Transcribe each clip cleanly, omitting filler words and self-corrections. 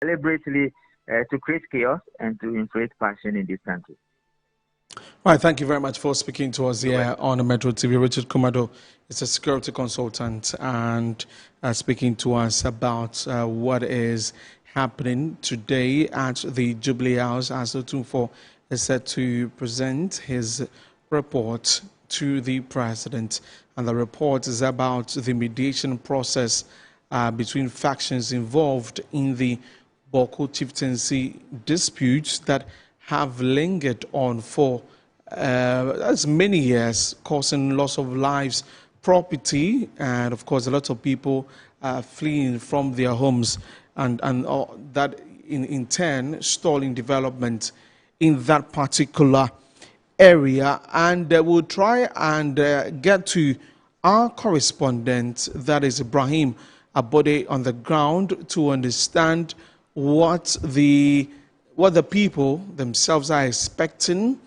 deliberately to create chaos and to inflate passion in this country. All right, thank you very much for speaking to us here on Metro TV. Richard Kumado is a security consultant and speaking to us about what is happening today at the Jubilee House as Otumfuo is set to present his report to the president. And the report is about the mediation process between factions involved in the Bawku chieftaincy disputes that have lingered on for as many years, causing loss of lives, property, and of course a lot of people fleeing from their homes, and that in turn stalling development in that particular area. And we'll try and get to our correspondent, that is Ibrahim Abode, on the ground to understand what the people themselves are expecting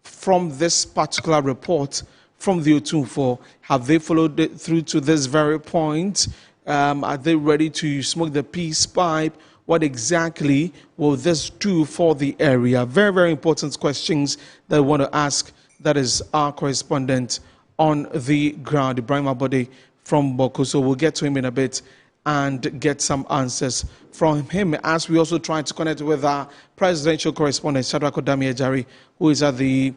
from this particular report from the Otumfuo. Have they followed it through to this very point? Are they ready to smoke the peace pipe? What exactly will this do for the area? Very, very important questions that I want to ask. That is our correspondent on the ground, Ibrahim Abode from Bawku. So we'll get to him in a bit and get some answers from him, as we also try to connect with our presidential correspondent, Shadrach Odami-Ejari, who is at the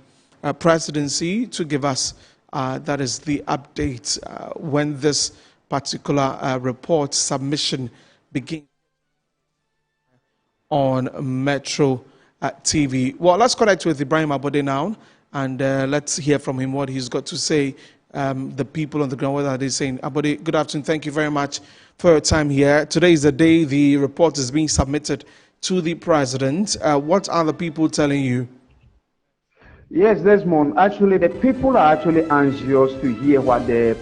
presidency, to give us, that is the update when this particular report submission begins on Metro TV. Well, let's connect with Ibrahim Abode now, and let's hear from him what he's got to say. The people on the ground, what are they saying? Abode, good afternoon. Thank you very much for your time here. Today is the day the report is being submitted to the president. What are the people telling you? Yes, Desmond. Actually, the people are actually anxious to hear what the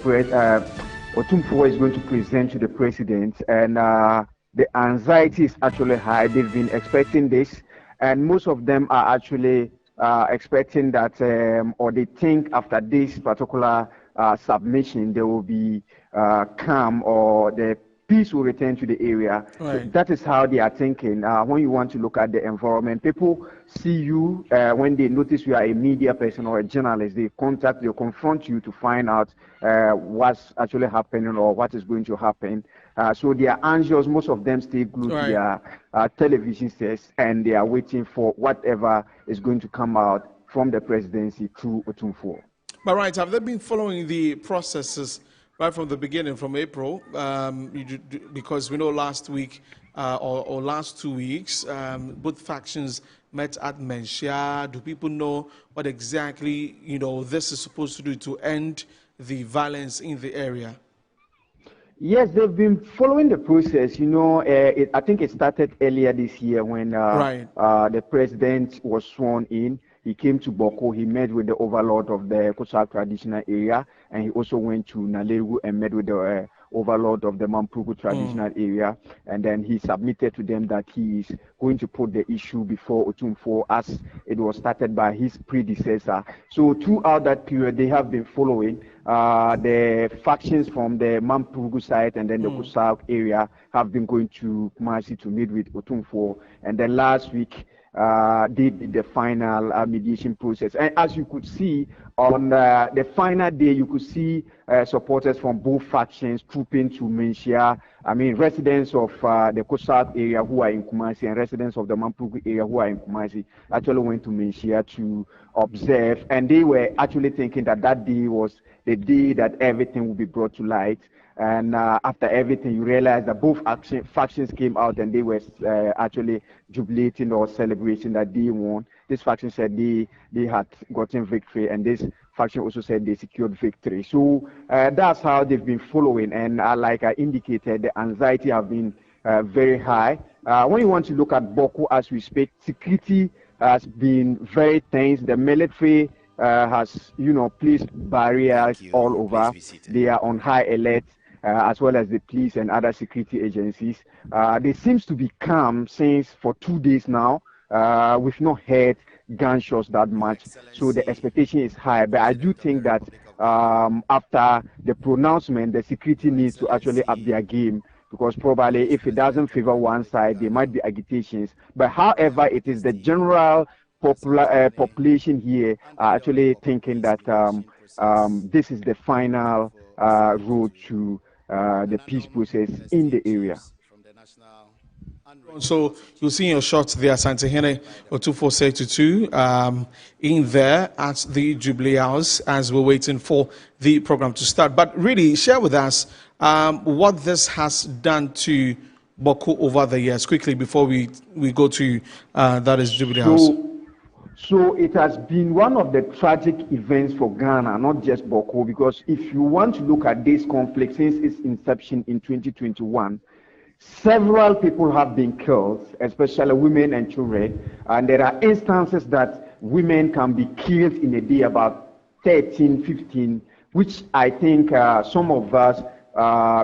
Otumfuo is going to present to the president, and the anxiety is actually high. They've been expecting this, and most of them are actually expecting that, or they think after this particular submission, there will be calm, or the peace will return to the area. Right. So that is how they are thinking. When you want to look at the environment, people see you when they notice you are a media person or a journalist. They confront you to find out what's actually happening or what is going to happen. So they are anxious. Most of them stay glued to their television sets, and they are waiting for whatever is going to come out from the presidency through Otumfuo. But right, have they been following the processes right from the beginning, from April? Because we know last week or last 2 weeks, both factions met at Menchia. Do people know what exactly this is supposed to do to end the violence in the area? Yes, they've been following the process. I think it started earlier this year when the president was sworn in. He came to Bawku, he met with the overlord of the Kosak traditional area, and he also went to Naleru and met with the overlord of the Mampuku traditional area, and then he submitted to them that he is going to put the issue before Otumfuo as it was started by his predecessor. So throughout that period, they have been following. The factions from the Mampuku side and then the Kosak area have been going to Kumasi to meet with Otumfuo, and then last week, they did the final mediation process. And as you could see, on the final day, you could see supporters from both factions trooping to Menchia. I mean, residents of the Kosak area who are in Kumasi and residents of the Mampuku area who are in Kumasi actually went to Menchia to observe. And they were actually thinking that that day was the day that everything would be brought to light. And after everything, you realize that both factions came out and they were actually jubilating or celebrating that they won. This faction said they had gotten victory, and this faction also said they secured victory. So that's how they've been following. And like I indicated, the anxiety have been very high. When you want to look at Bawku as we speak, security has been very tense. The military has, placed barriers all over. They are on high alert. As well as the police and other security agencies. They seems to be calm since for 2 days now. We've not heard gunshots that much, so the expectation is high. But I do think that after the pronouncement, the security needs to actually up their game because probably if it doesn't favor one side, there might be agitations. But however, it is the general population here actually thinking that this is the final road to the peace process in the area. So you'll see in your shots there, Asantehene or 2462 in there at the Jubilee House as we're waiting for the program to start. But really, share with us what this has done to Bawku over the years, quickly before we go to that is Jubilee House. So it has been one of the tragic events for Ghana, not just Bawku, because if you want to look at this conflict since its inception in 2021, several people have been killed, especially women and children, and there are instances that women can be killed in a day, about 13, 15, which I think some of us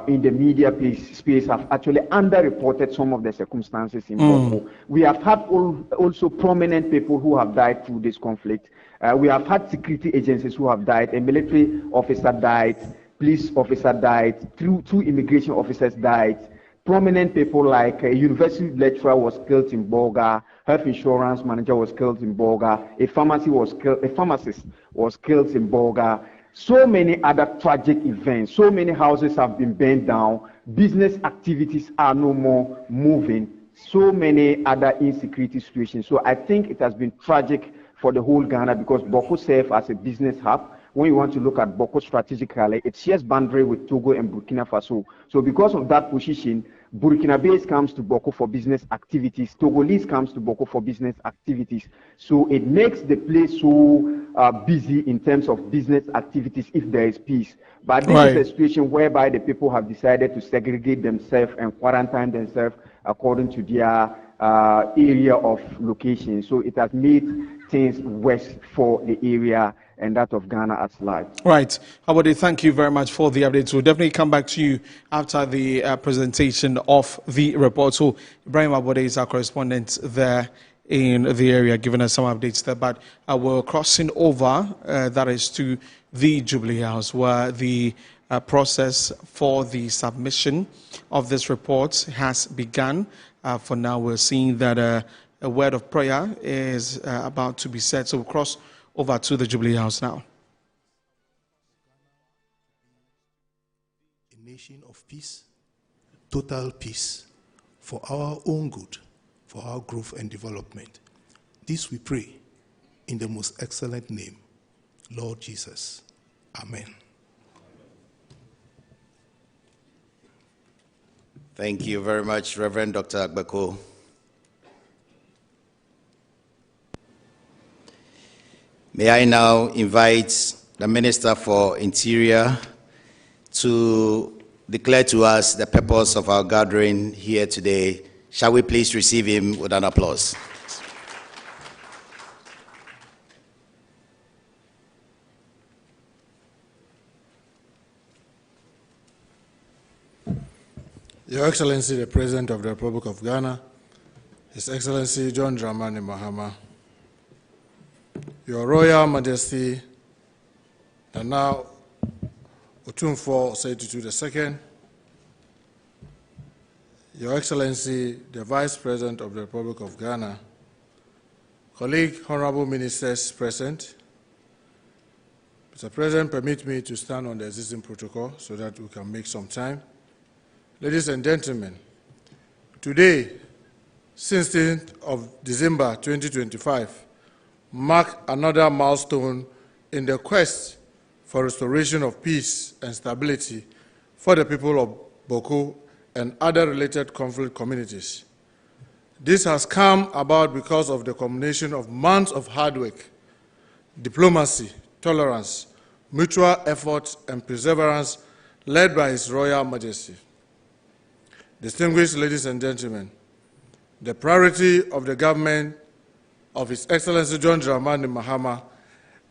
in the media space have actually underreported some of the circumstances in Bawku. We have had also prominent people who have died through this conflict. We have had security agencies who have died. A military officer died, police officer died, two immigration officers died. Prominent people like a university lecturer was killed in Bolga, health insurance manager was killed in Bolga, a pharmacist was killed in Bolga. So many other tragic events, so many houses have been burned down, business activities are no more moving, so many other insecurity situations. So I think it has been tragic for the whole Ghana because Bawku serves as a business hub. When you want to look at Bawku strategically, it shares boundary with Togo and Burkina Faso. So because of that position, Burkinabes comes to Bawku for business activities, Togolese comes to Bawku for business activities. So it makes the place so busy in terms of business activities if there is peace. But this is a situation whereby the people have decided to segregate themselves and quarantine themselves according to their area of location. So it has made things worse for the area and that of Ghana at large. Right. Abode, thank you very much for the updates. We'll definitely come back to you after the presentation of the report. So Ibrahim Abode is our correspondent there in the area, giving us some updates there. But we're crossing over, that is to the Jubilee House, where the process for the submission of this report has begun. For now, we're seeing that a word of prayer is about to be said. So we'll cross over to the Jubilee House now. A nation of peace, total peace, for our own good, for our growth and development. This we pray in the most excellent name, Lord Jesus. Amen. Thank you very much, Reverend Dr. Bawku. May I now invite the Minister for Interior to declare to us the purpose of our gathering here today. Shall we please receive him with an applause? Your Excellency, the President of the Republic of Ghana, His Excellency John Dramani Mahama, Your Royal Majesty, Nana Otumfuo Osei-Tutu II, Your Excellency, the Vice President of the Republic of Ghana, colleague, honorable ministers present. Mr. President, permit me to stand on the existing protocol so that we can make some time. Ladies and gentlemen, today, 16th of December 2025, mark another milestone in the quest for restoration of peace and stability for the people of Bawku and other related conflict communities. This has come about because of the combination of months of hard work, diplomacy, tolerance, mutual effort, and perseverance led by His Royal Majesty. Distinguished ladies and gentlemen, the priority of the government of His Excellency John Dramani Mahama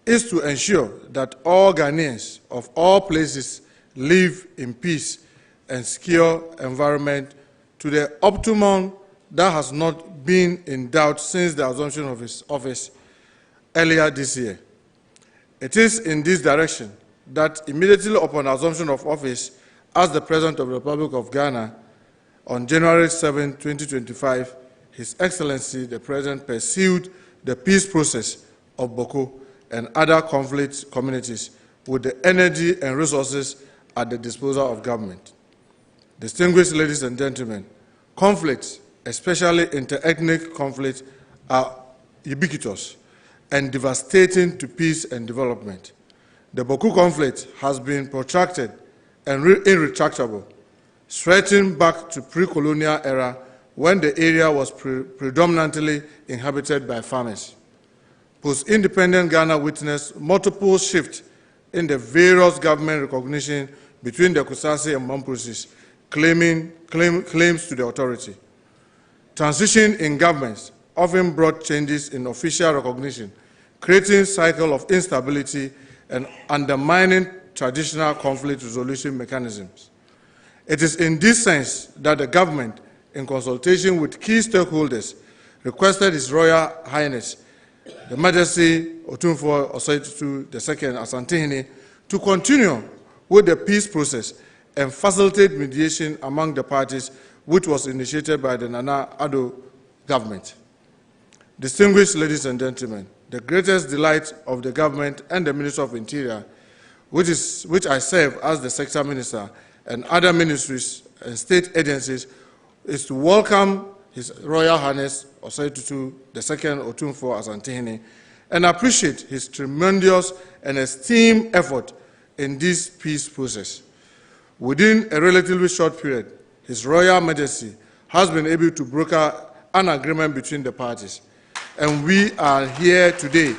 is to ensure that all Ghanaians of all places live in peace and secure environment to the optimum that has not been in doubt since the assumption of his office earlier this year. It is in this direction that immediately upon assumption of office as the President of the Republic of Ghana, On January 7, 2025, His Excellency the President pursued the peace process of Bawku and other conflict communities with the energy and resources at the disposal of government. Distinguished ladies and gentlemen, conflicts, especially inter-ethnic conflicts, are ubiquitous and devastating to peace and development. The Bawku conflict has been protracted and irretractable, stretching back to pre-colonial era when the area was predominantly inhabited by farmers. Post-independent Ghana witnessed multiple shifts in the various government recognition between the Kusasi and Mamprosis, claims to the authority. Transition in governments often brought changes in official recognition, creating a cycle of instability and undermining traditional conflict resolution mechanisms. It is in this sense that the government, in consultation with key stakeholders, requested His Royal Highness, the Majesty Otumfuo Osei-Tutu II Asantehene, to continue with the peace process and facilitate mediation among the parties, which was initiated by the Nana Addo government. Distinguished ladies and gentlemen, the greatest delight of the government and the Ministry of Interior, which I serve as the Sector Minister, and other ministries and state agencies, is to welcome His Royal Highness Osei-Tutu II Otumfuo Asantehene and appreciate his tremendous and esteemed effort in this peace process. Within a relatively short period, His Royal Majesty has been able to broker an agreement between the parties. And we are here today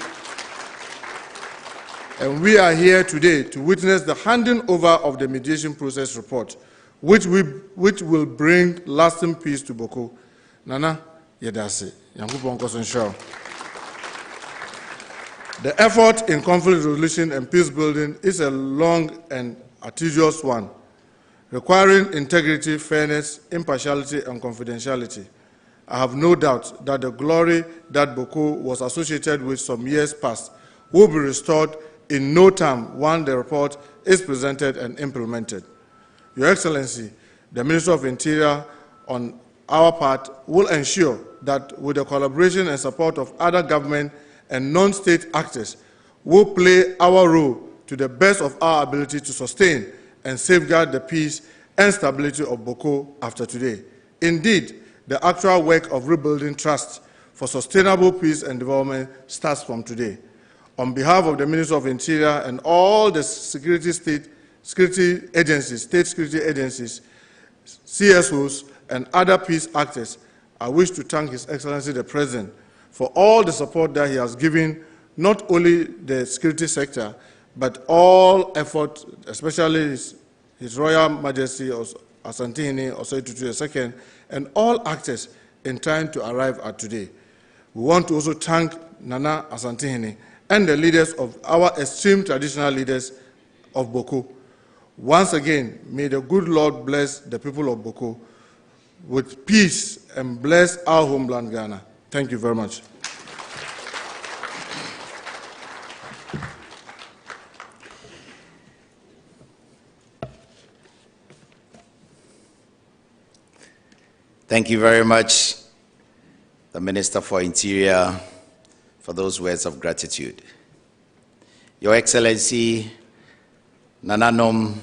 to witness the handing over of the mediation process report, which will bring lasting peace to Bawku. Nana, yedase, Yankupon Kosenshaw. The effort in conflict resolution and peace building is a long and arduous one, requiring integrity, fairness, impartiality, and confidentiality. I have no doubt that the glory that Bawku was associated with some years past will be restored in no time once the report is presented and implemented. Your Excellency, the Minister of Interior, on our part, will ensure that with the collaboration and support of other government and non-state actors, will play our role to the best of our ability to sustain and safeguard the peace and stability of Bawku after today. Indeed, the actual work of rebuilding trust for sustainable peace and development starts from today. On behalf of the Minister of Interior and all the state security agencies, CSOs, and other peace actors, I wish to thank His Excellency the President for all the support that he has given, not only the security sector, but all effort, especially His Royal Majesty Asantehene Osei-Tutu II, and all actors in trying to arrive at today. We want to also thank Nana Asantehene and the leaders of our esteemed traditional leaders of Bawku. Once again, may the good Lord bless the people of Bawku with peace and bless our homeland, Ghana. Thank you very much. Thank you very much, the Minister for Interior, for those words of gratitude. Your Excellency, Nananom,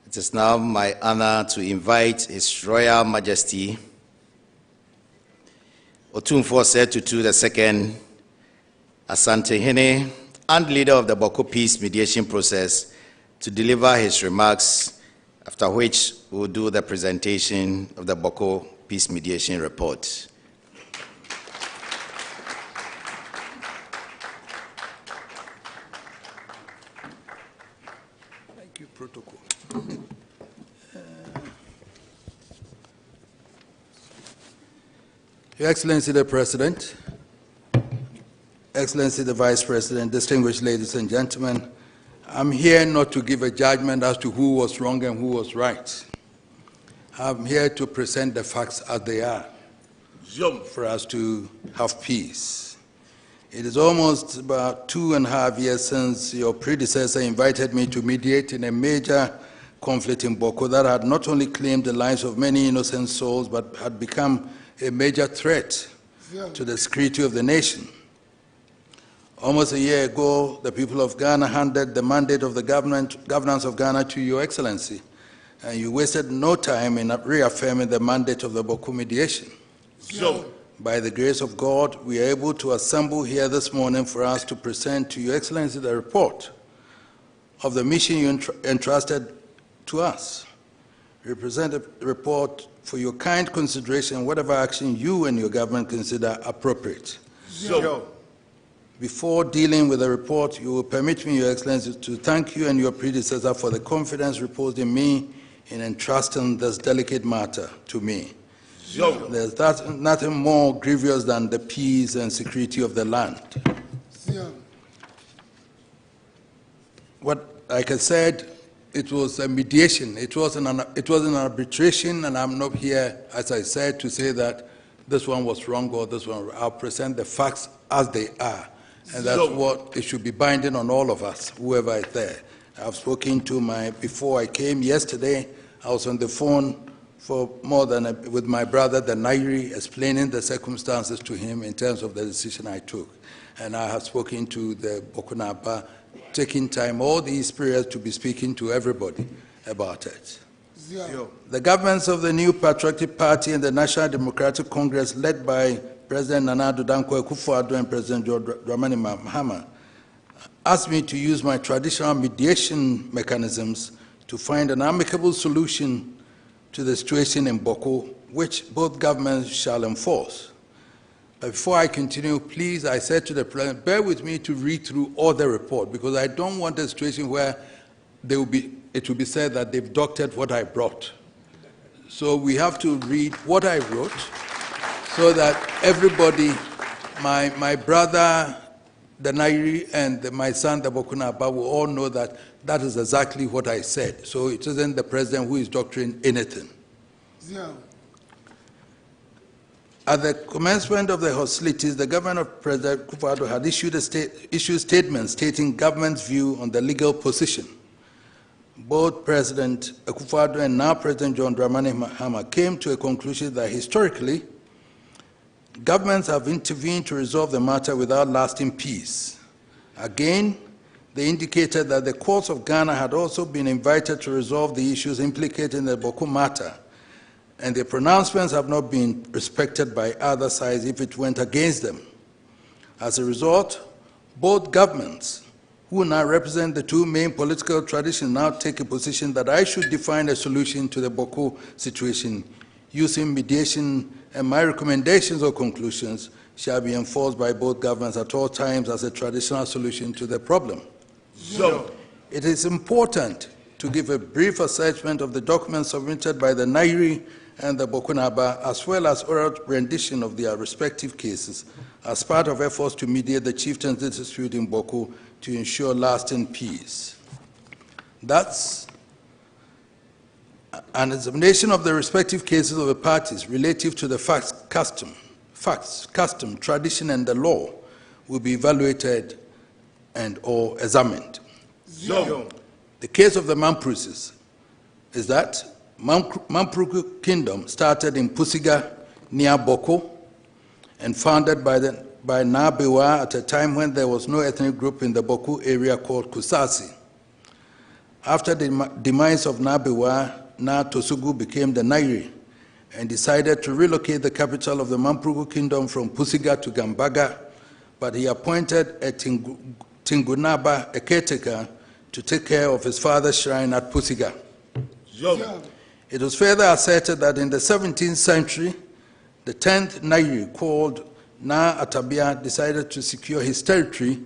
it is now my honor to invite His Royal Majesty Otumfuo Osei-Tutu II, Asantehene, and leader of the Bawku peace mediation process, to deliver his remarks, after which we will do the presentation of the Bawku peace mediation report. Thank you, Protocol. Your Excellency the President, Excellency the Vice President, distinguished ladies and gentlemen, I'm here not to give a judgment as to who was wrong and who was right. I'm here to present the facts as they are for us to have peace. It is almost about 2.5 years since your predecessor invited me to mediate in a major conflict in Bawku that had not only claimed the lives of many innocent souls, but had become a major threat to the security of the nation. Almost a year ago, the people of Ghana handed the mandate of the governance of Ghana to Your Excellency, and you wasted no time in reaffirming the mandate of the Bawku mediation. By the grace of God, we are able to assemble here this morning for us to present to Your Excellency the report of the mission you entrusted to us. We present a report for your kind consideration, whatever action you and your government consider appropriate. Before dealing with the report, you will permit me, Your Excellency, to thank you and your predecessor for the confidence reposed in me in entrusting this delicate matter to me. There's nothing more grievous than the peace and security of the land. Like I said, it was a mediation. It wasn't an arbitration, and I'm not here, as I said, to say that this one was wrong or this one. I'll present the facts as they are, and that's what it should be binding on all of us, whoever is there. I've spoken to before I came yesterday, I was on the phone for more than with my brother, the Nairi, explaining the circumstances to him in terms of the decision I took. And I have spoken to the Bokunaba, taking time all these periods to be speaking to everybody about it. The governments of the new Patriotic Party and the National Democratic Congress, led by President Nana Addo Dankwa Akufo-Addo and President John Dramani Mahama, asked me to use my traditional mediation mechanisms to find an amicable solution to the situation in Bawku, which both governments shall enforce. Before I continue, please, I said to the President, bear with me to read through all the report, because I don't want a situation where it will be said that they've doctored what I brought. So we have to read what I wrote so that everybody, my brother, the Nairi, and my son, the Bokunaba, will all know that that is exactly what I said. So it isn't the President who is doctoring anything. At the commencement of the hostilities, the government of President Akufo-Addo had issued a statement stating government's view on the legal position. Both President Akufo-Addo and now President John Dramani Mahama came to a conclusion that historically, governments have intervened to resolve the matter without lasting peace. Again, they indicated that the courts of Ghana had also been invited to resolve the issues implicated in the Bawku matter, and their pronouncements have not been respected by other sides if it went against them. As a result, both governments, who now represent the two main political traditions, now take a position that I should define a solution to the Bawku situation using mediation, and my recommendations or conclusions shall be enforced by both governments at all times as a traditional solution to the problem. It is important to give a brief assessment of the documents submitted by the Nairi and the Bokunaba, as well as oral rendition of their respective cases, as part of efforts to mediate the chieftains' dispute in Bawku to ensure lasting peace. That's an examination of the respective cases of the parties relative to the facts, custom, tradition, and the law will be evaluated and or examined. The case of the Mampruses is that Mampruku Kingdom started in Pusiga near Bawku and founded by Nabewa at a time when there was no ethnic group in the Bawku area called Kusasi. After the demise of Nabewa, Na Tosugu became the Nairi and decided to relocate the capital of the Mampruku Kingdom from Pusiga to Gambaga, but he appointed a Tingunaba, a caretaker, to take care of his father's shrine at Pusiga. It was further asserted that in the 17th century, the 10th Nairi, called Na Atabia, decided to secure his territory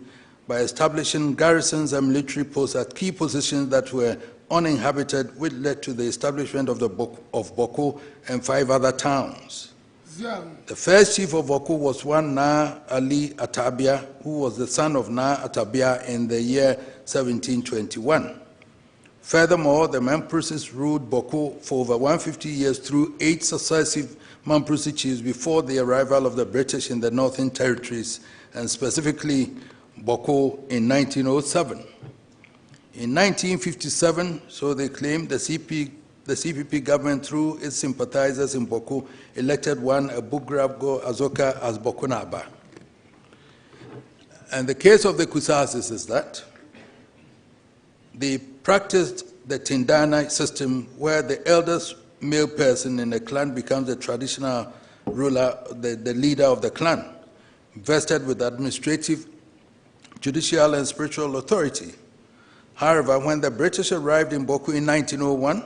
by establishing garrisons and military posts at key positions that were uninhabited, which led to the establishment of Bawku and 5 other towns. The first chief of Bawku was one Na Ali Atabia, who was the son of Na Atabia in the year 1721. Furthermore, the Mampruses ruled Bawku for over 150 years through 8 successive Mamprusi chiefs before the arrival of the British in the Northern Territories, and specifically Bawku in 1907. In 1957, so they claim, the CPP government, through its sympathizers in Bawku, elected one Abugrabo Azoka as Bawku Naba. And the case of the Kusasis is that they practiced the Tindana system, where the eldest male person in the clan becomes the traditional ruler, the leader of the clan, vested with administrative, judicial, and spiritual authority. However, when the British arrived in Bawku in 1901,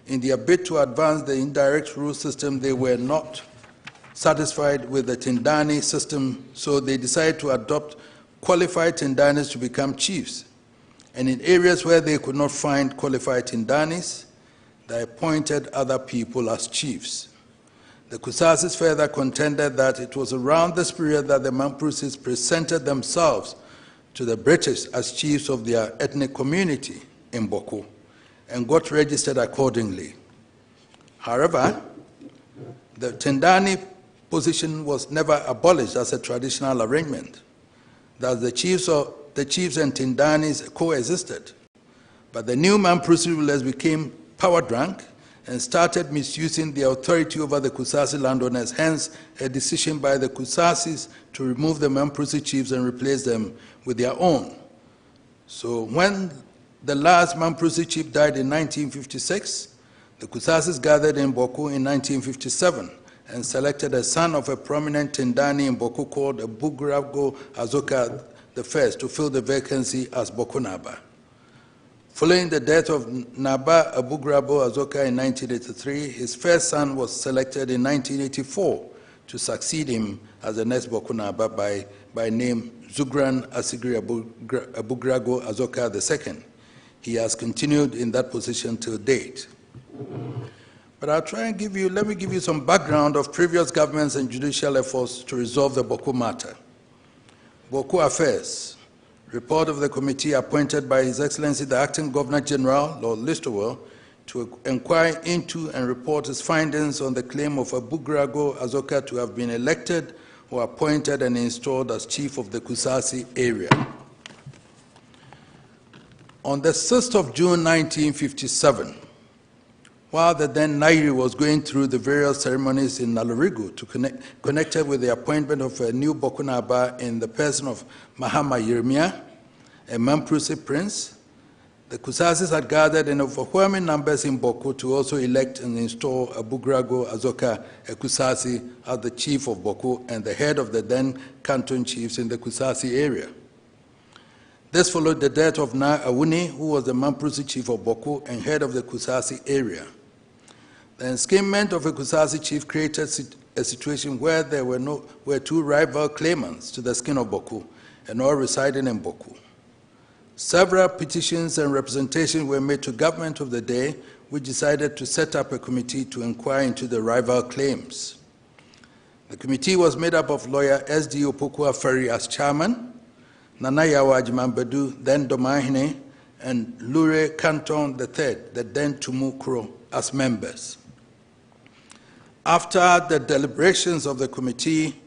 in their bid to advance the indirect rule system, they were not satisfied with the Tindani system, so they decided to adopt qualified Tindanis to become chiefs. And in areas where they could not find qualified Tindanis, they appointed other people as chiefs. The Kusasis further contended that it was around this period that the Mamprusis presented themselves to the British as chiefs of their ethnic community in Bawku and got registered accordingly. However, the Tindani position was never abolished as a traditional arrangement. Thus, the chiefs and Tindanis coexisted. But the new Mamprusi rulers became power-drunk and started misusing their authority over the Kusasi landowners, hence a decision by the Kusasis to remove the Mamprusi chiefs and replace them with their own. So when the last Mamprusi chief died in 1956, the Kusasis gathered in Bawku in 1957 and selected a son of a prominent Tindani in Bawku called Abugrabo Azoka I to fill the vacancy as Bawku Naba. Following the death of Naba Abugrabo Azoka in 1983, his first son was selected in 1984 to succeed him as the next Bawku Naba by name Zugran Asigri Abugrago Azoka II. He has continued in that position till date. But I'll try and let me give you some background of previous governments and judicial efforts to resolve the Bawku matter. Bawku Affairs. Report of the committee appointed by His Excellency the Acting Governor General, Lord Listowel, to inquire into and report his findings on the claim of Abugrago Azoka to have been elected or appointed and installed as chief of the Kusasi area. On the 6th of June 1957, while the then Nairi was going through the various ceremonies in Nalorigo connected with the appointment of a new Bawku Naba in the person of Mahama Yeremia, a Mamprusi prince, the Kusasis had gathered in overwhelming numbers in Bawku to also elect and install Abugrago Azoka, a Kusasi, as the chief of Bawku and the head of the then canton chiefs in the Kusasi area. This followed the death of Na Awuni, who was the Mamprusi chief of Bawku and head of the Kusasi area. The enskinment of a Kusasi chief created a situation where there were two rival claimants to the skin of Bawku, and all residing in Bawku. Several petitions and representations were made to government of the day, which decided to set up a committee to inquire into the rival claims. The committee was made up of lawyer S.D. Opoku-Afari as chairman, Nana Yawa Ajimambedu, then Domahine, and Lure Canton III, the then Tumukro, as members. After the deliberations of the committee,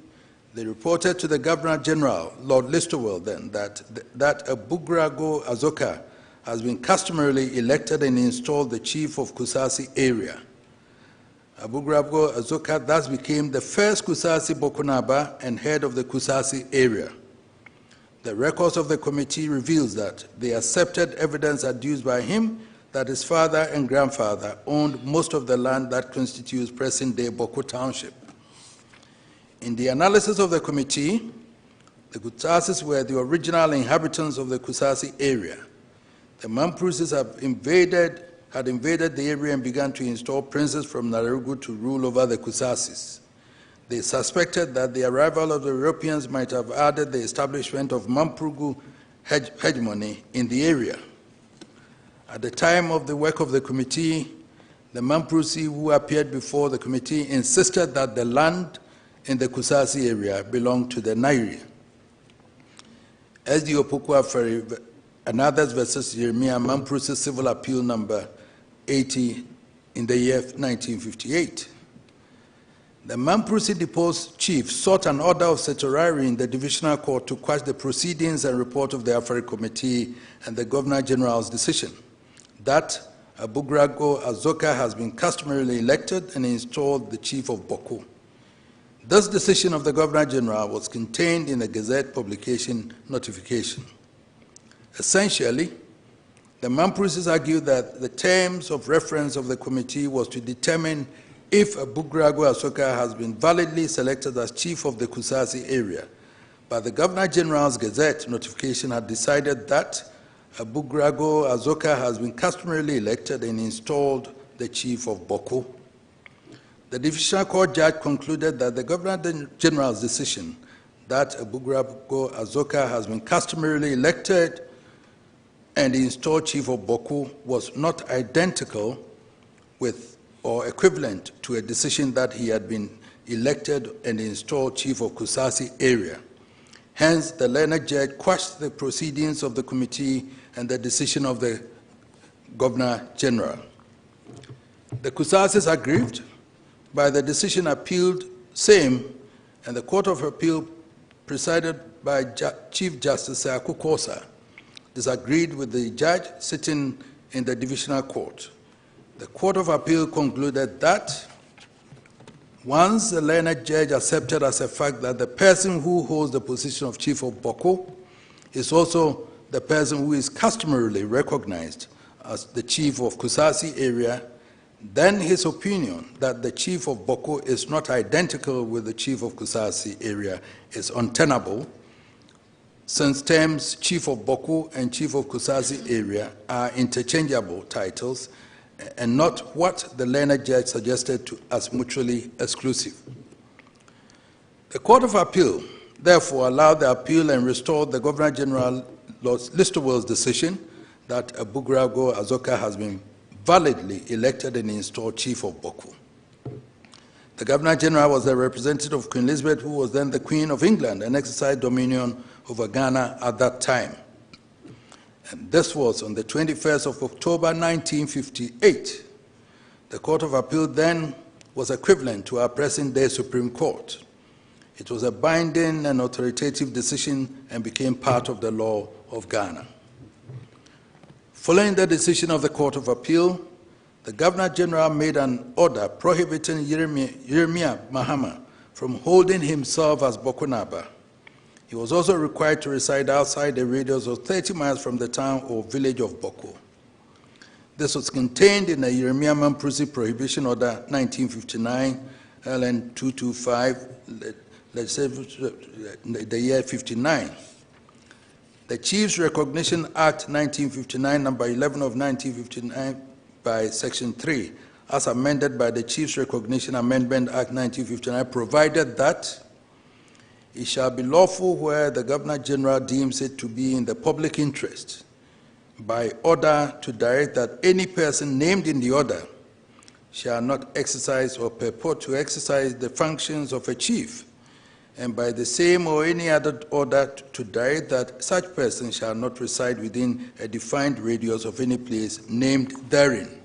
they reported to the Governor General, Lord Listowel, then, that Abugrago Azoka has been customarily elected and installed the chief of Kusasi area. Abugrago Azoka thus became the first Kusasi Bawku Naba and head of the Kusasi area. The records of the committee reveals that they accepted evidence adduced by him that his father and grandfather owned most of the land that constitutes present-day Bawku Township. In the analysis of the committee, the Kusasis were the original inhabitants of the Kusasi area. The Mamprusis had invaded the area and began to install princes from Nararugu to rule over the Kusasis. They suspected that the arrival of the Europeans might have added the establishment of Mamprugu hegemony in the area. At the time of the work of the committee, the Mamprusi who appeared before the committee insisted that the land in the Kusasi area belonged to the Nairi. S.D. Opoku-Afari and others versus Yeremia, Mamprusi Civil Appeal number 80 in the year 1958. The Mamprusi deposed chief sought an order of certiorari in the divisional court to quash the proceedings and report of the Afari Committee and the Governor General's decision that Abugrago Azoka has been customarily elected and installed the chief of Bawku. This decision of the Governor General was contained in the Gazette publication notification. Essentially, the Mamprusis argued that the terms of reference of the committee was to determine if Abugrago Azoka has been validly selected as chief of the Kusasi area, but the Governor General's Gazette notification had decided that Abugrago Azoka has been customarily elected and installed the chief of Bawku. The Divisional Court judge concluded that the Governor General's decision that Abugrago Azoka has been customarily elected and installed chief of Bawku was not identical with or equivalent to a decision that he had been elected and installed chief of Kusasi area. Hence, the learned judge quashed the proceedings of the committee and the decision of the Governor General. The Kusasis aggrieved by the decision appealed same, and the Court of Appeal presided by Chief Justice Aku Kosa disagreed with the judge sitting in the Divisional Court. The Court of Appeal concluded that once the learned judge accepted as a fact that the person who holds the position of Chief of Bawku is also the person who is customarily recognized as the Chief of Kusasi area, then his opinion that the Chief of Bawku is not identical with the Chief of Kusasi area is untenable, since terms Chief of Bawku and Chief of Kusasi area are interchangeable titles and not what the learned judge suggested as mutually exclusive. The Court of Appeal therefore allowed the appeal and restored the Governor General Lord Listowell's decision that Abugrago Azoka has been validly elected and installed chief of Bawku. The Governor General was the representative of Queen Elizabeth, who was then the Queen of England and exercised dominion over Ghana at that time. And this was on the 21st of October 1958. The Court of Appeal then was equivalent to our present-day Supreme Court. It was a binding and authoritative decision and became part of the law of Ghana. Following the decision of the Court of Appeal, the Governor General made an order prohibiting Jeremiah Mahama from holding himself as Bokunaba. He was also required to reside outside a radius of 30 miles from the town or village of Bawku. This was contained in the Jeremiah Mamprusi Prohibition Order 1959, LN 225, the year 59. The Chiefs Recognition Act 1959, number 11 of 1959, by Section 3, as amended by the Chiefs Recognition Amendment Act 1959, provided that it shall be lawful where the Governor General deems it to be in the public interest, by order to direct that any person named in the order shall not exercise or purport to exercise the functions of a chief, and by the same or any other order to direct that such person shall not reside within a defined radius of any place named therein.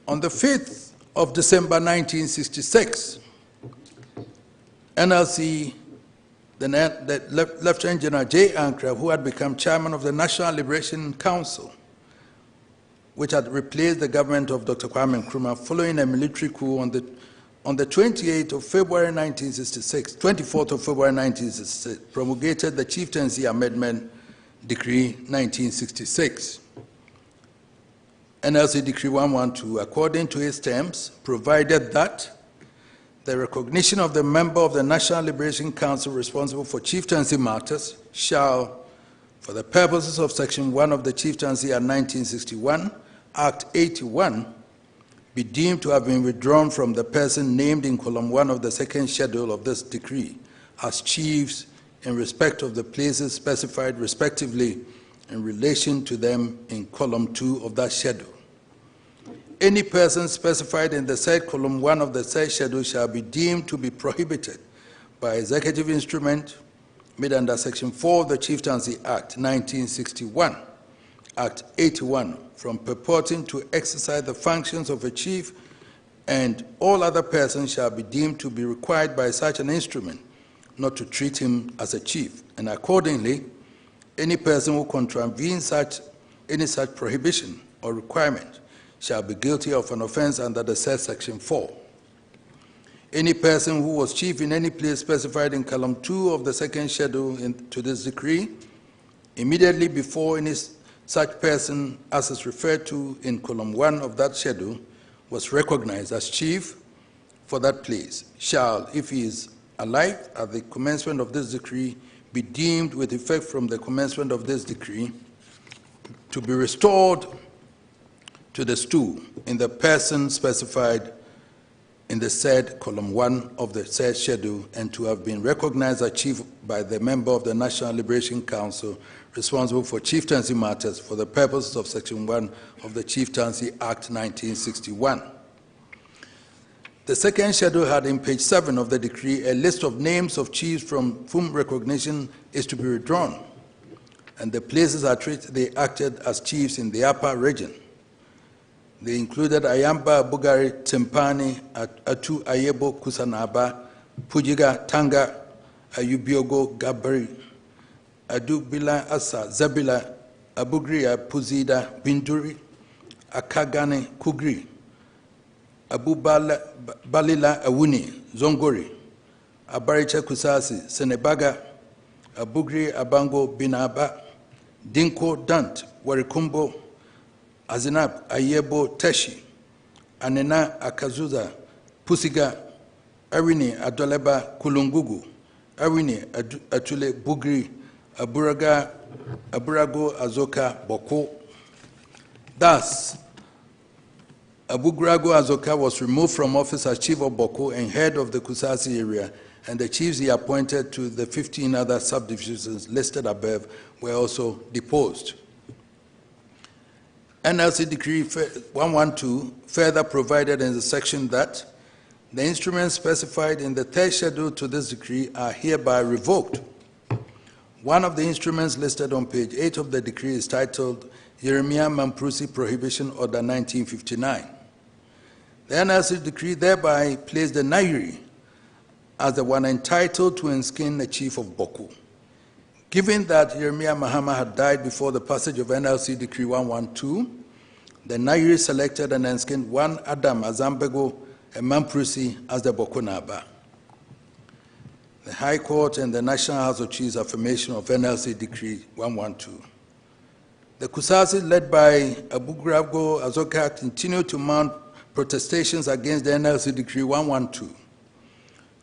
On the 5th of December 1966, NLC, the Lieutenant General J. Ankra, who had become chairman of the National Liberation Council, which had replaced the government of Dr. Kwame Nkrumah following a military coup on the 28th of February 1966, 24th of February 1966, promulgated the Chieftaincy Amendment Decree 1966. NLC Decree 112, according to its terms, provided that the recognition of the member of the National Liberation Council responsible for chieftaincy matters shall, for the purposes of Section 1 of the Chieftaincy Act 1961, Act 81, be deemed to have been withdrawn from the person named in Column 1 of the second schedule of this decree as chiefs in respect of the places specified respectively in relation to them in Column 2 of that schedule. Any person specified in the said Column 1 of the said schedule shall be deemed to be prohibited by executive instrument made under Section 4 of the Chieftaincy Act 1961, Act 81, from purporting to exercise the functions of a chief and all other persons shall be deemed to be required by such an instrument not to treat him as a chief, and accordingly, any person who contravenes any such prohibition or requirement shall be guilty of an offense under the said section 4. Any person who was chief in any place specified in column 2 of the second schedule to this decree, immediately before any such person as is referred to in column 1 of that schedule was recognized as chief for that place, shall, if he is alive at the commencement of this decree, be deemed with effect from the commencement of this decree to be restored to the stool in the person specified in the said column 1 of the said schedule, and to have been recognized as chief by the member of the National Liberation Council responsible for chieftaincy matters for the purposes of Section 1 of the Chieftaincy Act 1961. The second schedule had in page 7 of the decree a list of names of chiefs from whom recognition is to be withdrawn, and the places at which they acted as chiefs in the upper region. They included Ayamba, Bugari, Timpani, Atu Ayebo, Kusanaba, Pujiga, Tanga, Ayubiogo, Gabari, Adubila, Asa, Zabila, Abugria, Puzida, Binduri, Akagane, Kugri, Abu Balila, Awuni, Zongori, Abaricha Kusasi, Senebaga, Abugri, Abango, Binaba, Dinko, Dant, Warikumbo, Azinab, Ayebo, Teshi, Anena, Akazuza, Pusiga, Awini, Adoleba, Kulungugu, Awini, Atule, Bugri, Aburago, Azoka, Bawku. Thus, Aburago Azoka was removed from office as chief of Bawku and head of the Kusasi area, and the chiefs he appointed to the 15 other subdivisions listed above were also deposed. NLC Decree 112 further provided in the section that the instruments specified in the third schedule to this decree are hereby revoked. One of the instruments listed on page 8 of the decree is titled Jeremiah Mamprusi Prohibition Order 1959. The NLC decree thereby placed the Nairi as the one entitled to enskin the chief of Bawku. Given that Jeremiah Mahama had died before the passage of NLC Decree 112, the Nairi selected and enskinned one Adam Azambego and Mamprusi as the Bawku Naba. The High Court and the National House of Chiefs affirmation of NLC Decree 112. The Kusasi, led by Aburago Azoka, continued to mount protestations against the NLC Decree 112.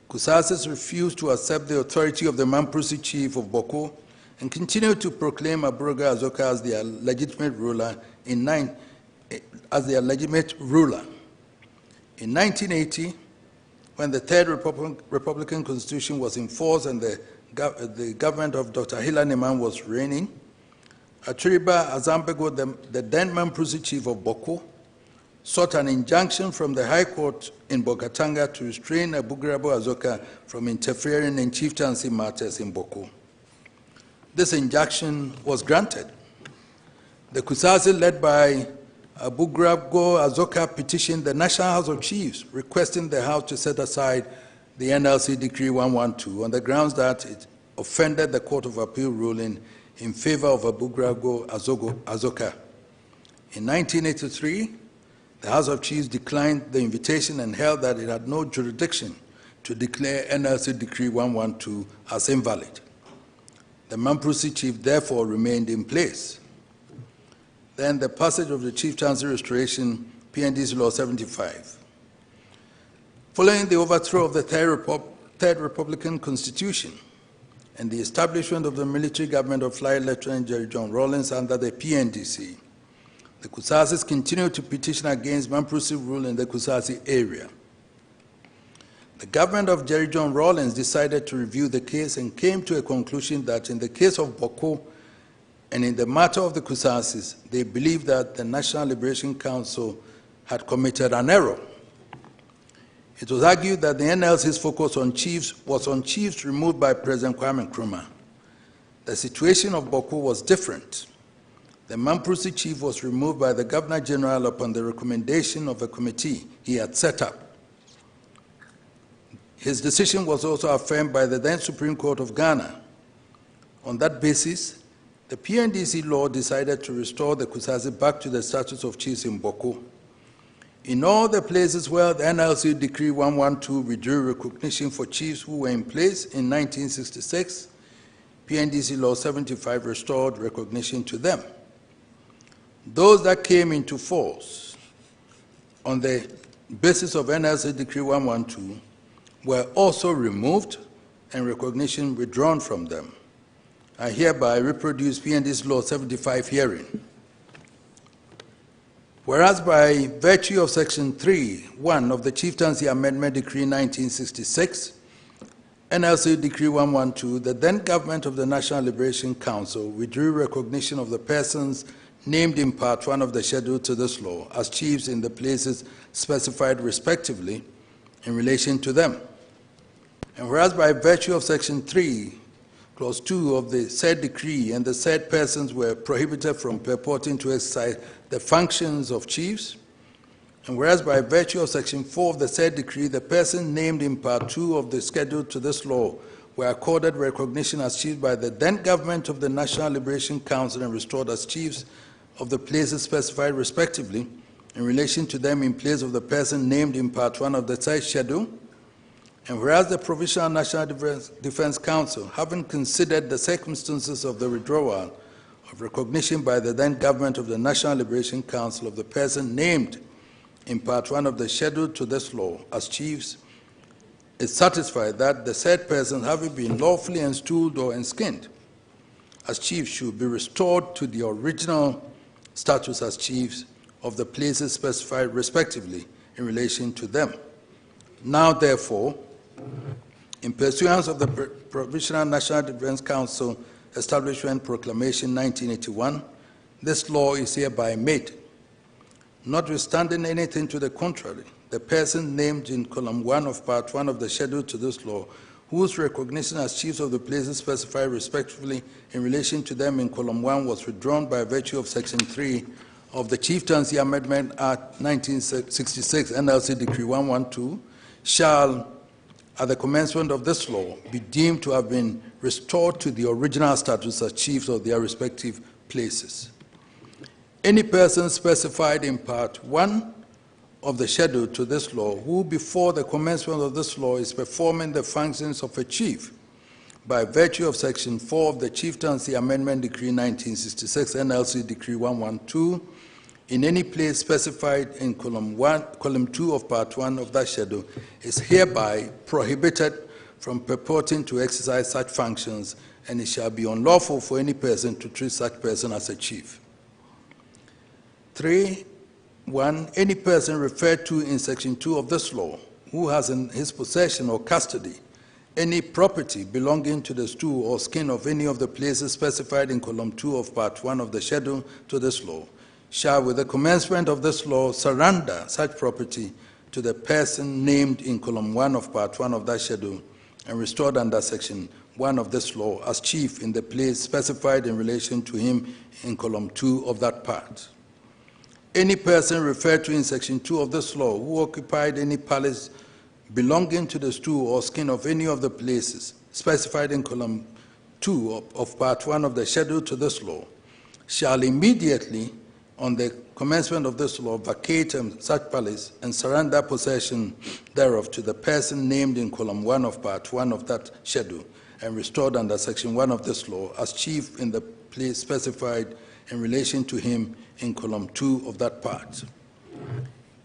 Kusasis refused to accept the authority of the Mamprusi chief of Bawku and continued to proclaim Aburago Azoka as their legitimate ruler in 1980, when the Third Republican Constitution was in force and the government of Dr. Hila Neman was reigning, Aturiba Azambego, the then Mamprusi chief of Bawku, sought an injunction from the High Court in Bokatanga to restrain Aburago Azoka from interfering in chieftaincy matters in Bawku. This injunction was granted. The Kusasi, led by Aburago Azoka, petitioned the National House of Chiefs, requesting the House to set aside the NLC Decree 112 on the grounds that it offended the Court of Appeal ruling in favor of Aburago Azoka. In 1983, the House of Chiefs declined the invitation and held that it had no jurisdiction to declare NLC Decree 112 as invalid. The Mamprusi chief therefore remained in place. Then the passage of the Chieftaincy Restoration, PNDC Law 75. Following the overthrow of the Third Republican Constitution and the establishment of the military government of Flight Lieutenant Jerry John Rawlings under the PNDC, the Kusasis continued to petition against Mamprusi rule in the Kusasi area. The government of Jerry John Rawlings decided to review the case and came to a conclusion that in the case of Bawku and in the matter of the Kusasis, they believed that the National Liberation Council had committed an error. It was argued that the NLC's focus on chiefs was on chiefs removed by President Kwame Nkrumah. The situation of Bawku was different. The Mamprusi chief was removed by the Governor General upon the recommendation of a committee he had set up. His decision was also affirmed by the then Supreme Court of Ghana. On that basis, the PNDC law decided to restore the Kusasi back to the status of chiefs in Bawku. In all the places where the NLC Decree 112 withdrew recognition for chiefs who were in place in 1966, PNDC Law 75 restored recognition to them. Those that came into force on the basis of NLC Decree 112 were also removed and recognition withdrawn from them. I hereby reproduce PNDC Law 75 herein. Whereas by virtue of Section 3(1) of the Chieftaincy Amendment Decree 1966, NLC Decree 112, the then government of the National Liberation Council withdrew recognition of the persons named in Part 1 of the schedule to this law as chiefs in the places specified respectively in relation to them. And whereas by virtue of Section 3, Clause 2 of the said decree and the said persons were prohibited from purporting to exercise the functions of chiefs, and whereas by virtue of Section 4 of the said decree, the persons named in Part 2 of the schedule to this law were accorded recognition as chiefs by the then government of the National Liberation Council and restored as chiefs of the places specified respectively in relation to them in place of the person named in Part 1 of the said schedule, and whereas the Provisional National Defense Council, having considered the circumstances of the withdrawal of recognition by the then government of the National Liberation Council of the person named in Part 1 of the schedule to this law as chiefs, is satisfied that the said persons having been lawfully installed or enskinned as chiefs should be restored to the original status as chiefs of the places specified respectively in relation to them. Now, therefore, in pursuance of the Provisional National Defense Council Establishment Proclamation 1981, this law is hereby made. Notwithstanding anything to the contrary, the person named in column 1 of Part 1 of the schedule to this law, whose recognition as chiefs of the places specified respectively in relation to them in column 1 was withdrawn by virtue of Section 3 of the Chieftaincy Amendment Act 1966 NLC Decree 112, shall, at the commencement of this law, be deemed to have been restored to the original status as chiefs of their respective places. Any person specified in Part 1 of the schedule to this law, who before the commencement of this law is performing the functions of a chief by virtue of Section 4 of the Chieftaincy Amendment Decree 1966 NLC Decree 112, in any place specified in column 2 of Part 1 of that schedule, is hereby prohibited from purporting to exercise such functions, and it shall be unlawful for any person to treat such person as a chief. 3(1) Any person referred to in Section 2 of this law who has in his possession or custody any property belonging to the stool or skin of any of the places specified in column 2 of Part 1 of the schedule to this law shall, with the commencement of this law, surrender such property to the person named in column 1 of Part 1 of that schedule and restored under Section 1 of this law as chief in the place specified in relation to him in column 2 of that part. Any person referred to in Section 2 of this law who occupied any palace belonging to the stool or skin of any of the places specified in column 2 of Part 1 of the schedule to this law shall immediately, on the commencement of this law, vacate such palace and surrender possession thereof to the person named in column 1 of Part 1 of that schedule and restored under Section 1 of this law as chief in the place specified in relation to him in column 2 of that part.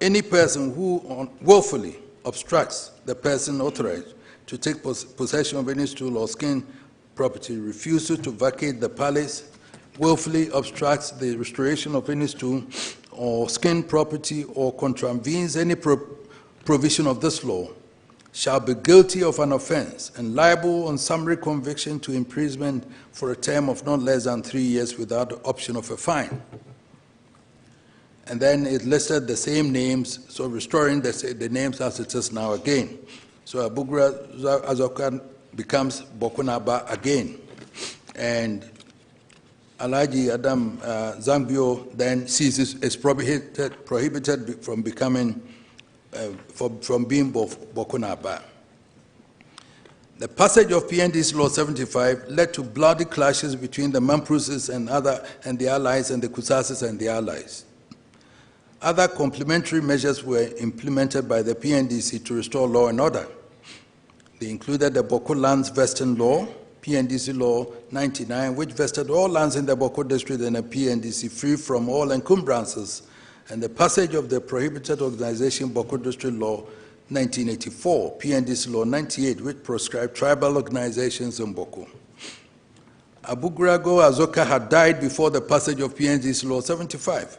Any person who willfully obstructs the person authorized to take possession of any stool or skin property, refuses to vacate the palace, willfully obstructs the restoration of any stool or skin property, or contravenes any provision of this law, shall be guilty of an offense and liable on summary conviction to imprisonment for a term of not less than 3 years without the option of a fine. And then it listed the same names, so restoring the names as it is now again. So Abugra Azokan becomes Bokunaba again. And Alhaji Adam Zambio then ceases, is prohibited from becoming, from being Bawku Naba. The passage of PNDC Law 75 led to bloody clashes between the Mampruses and the allies and the Kusasis and the allies. Other complementary measures were implemented by the PNDC to restore law and order. They included the Bawku Lands Vesting Law, PNDC Law 99, which vested all lands in the Bawku district in a PNDC free from all encumbrances, and the passage of the Prohibited Organization Bawku District Law 1984, PNDC Law 98, which proscribed tribal organizations in Bawku. Abugrago Azoka had died before the passage of PNDC Law 75.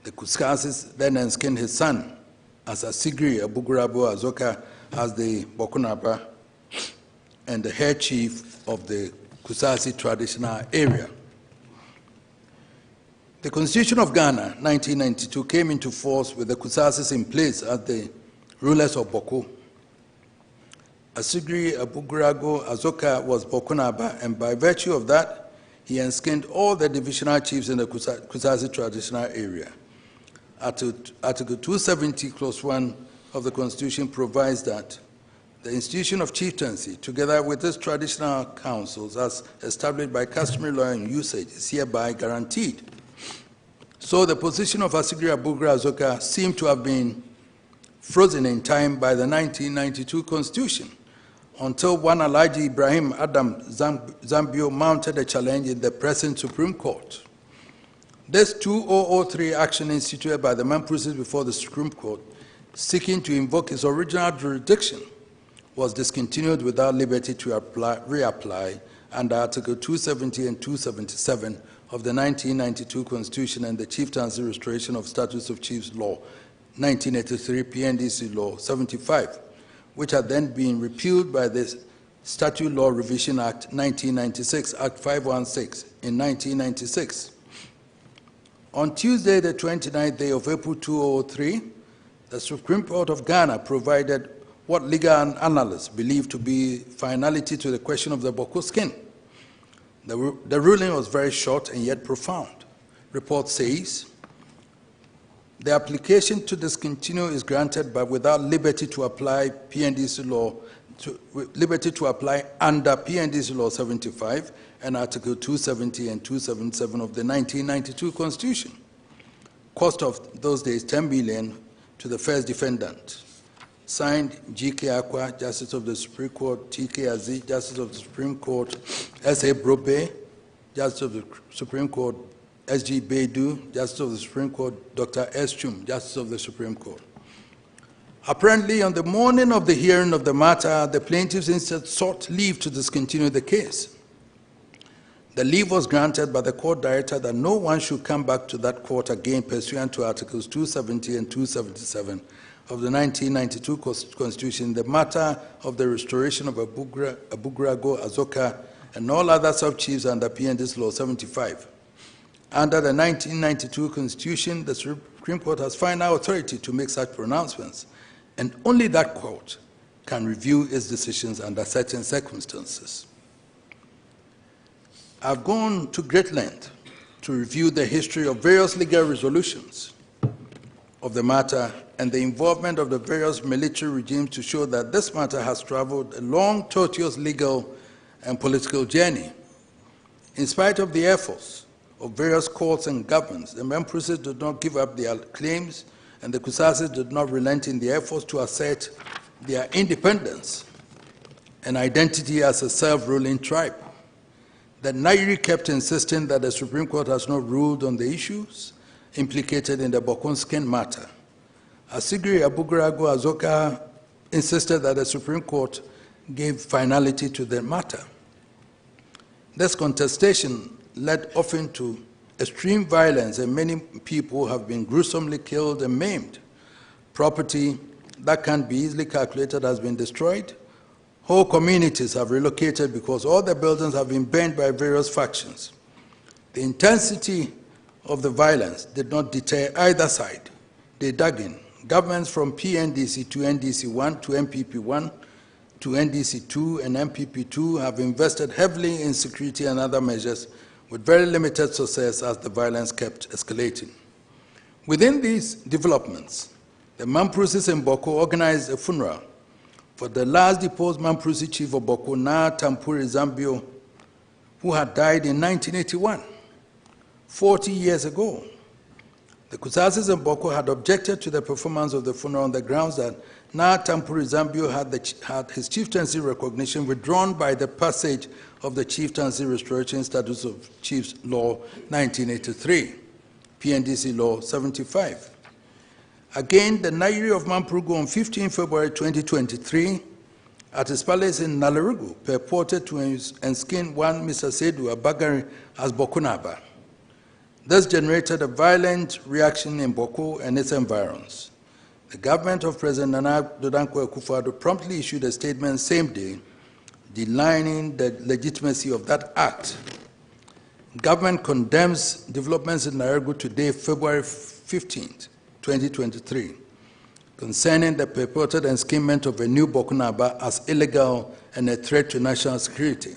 The Kusasis then enskined his son as Asigri Abugrago Azoka as the Bawku Naba and the head chief of the Kusasi traditional area. The Constitution of Ghana, 1992, came into force with the Kusasis in place as the rulers of Bawku. Asigri Abugrago Azoka was Bawku Naba, and by virtue of that, he enskinned all the divisional chiefs in the Kusasi traditional area. Article 270, Clause 1 of the Constitution provides that the institution of chieftaincy, together with its traditional councils, as established by customary law and usage, is hereby guaranteed. So the position of Asigri Abugrago Azoka seemed to have been frozen in time by the 1992 Constitution, until one Alhaji Ibrahim Adam Zambio mounted a challenge in the present Supreme Court. This 2003 action instituted by the Mampruses before the Supreme Court, seeking to invoke its original jurisdiction, was discontinued without liberty to reapply under Article 270 and 277 of the 1992 Constitution and the Chieftaincy Restoration of Status of Chiefs Law 1983, PNDC Law 75, which had then been repealed by the Statute Law Revision Act 1996, Act 516, in 1996. On Tuesday, the 29th day of April 2003, the Supreme Court of Ghana provided what legal analysts believe to be finality to the question of the Bawku skin. The ruling was very short and yet profound. Report says, the application to discontinue is granted, but without liberty to apply PNDC law, liberty to apply under PNDC Law 75 and Article 270 and 277 of the 1992 Constitution. Cost of those days, 10 million to the first defendant. Signed, G.K. Akwa, Justice of the Supreme Court, T.K. Aziz, Justice of the Supreme Court, S.A. Brobe, Justice of the Supreme Court, S.G. Beidu, Justice of the Supreme Court, Dr. S. Chum, Justice of the Supreme Court. Apparently, on the morning of the hearing of the matter, the plaintiffs instead sought leave to discontinue the case. The leave was granted, but the court directed that no one should come back to that court again pursuant to Articles 270 and 277 of the 1992 Constitution, the matter of the restoration of Abugrago Azoka and all other sub-chiefs under PNDC Law 75. Under the 1992 Constitution, the Supreme Court has final authority to make such pronouncements, and only that court can review its decisions under certain circumstances. I've gone to great length to review the history of various legal resolutions of the matter and the involvement of the various military regimes to show that this matter has traveled a long, tortuous legal and political journey. In spite of the efforts of various courts and governments, the Mampruses did not give up their claims, and the Kusasis did not relent in their efforts to assert their independence and identity as a self-ruling tribe. The Nairi kept insisting that the Supreme Court has not ruled on the issues implicated in the Bawku skin matter. Asigri Abugrago Azoka insisted that the Supreme Court gave finality to the matter. This contestation led often to extreme violence, and many people have been gruesomely killed and maimed. Property that can't be easily calculated has been destroyed. Whole communities have relocated because all the buildings have been burned by various factions. The intensity of the violence did not deter either side. They dug in. Governments from PNDC to NDC-1 to MPP-1 to NDC-2 and MPP-2 have invested heavily in security and other measures with very limited success as the violence kept escalating. Within these developments, the Mamprusis in Bawku organized a funeral for the last deposed Mamprusi chief of Bawku, Na Tampuri Zambio, who had died in 1981, 40 years ago. The Kusasis in Bawku had objected to the performance of the funeral on the grounds that Na Tampuri Zambio had his chieftaincy recognition withdrawn by the passage of the Chieftaincy Restoration Status of Chiefs Law 1983, PNDC Law 75. Again, the Nairi of Mampurugu on 15 February 2023 at his palace in Nalarugu purported to enskin one Mr. Seydou Abagari as Bokunaba. This generated a violent reaction in Bawku and its environs. The government of President Nana Dankwa Akufo-Addo promptly issued a statement same day denying the legitimacy of that act. Government condemns developments in Nalarugu today, February 15th, 2023, concerning the purported enskinment of a new Bokunaba as illegal and a threat to national security.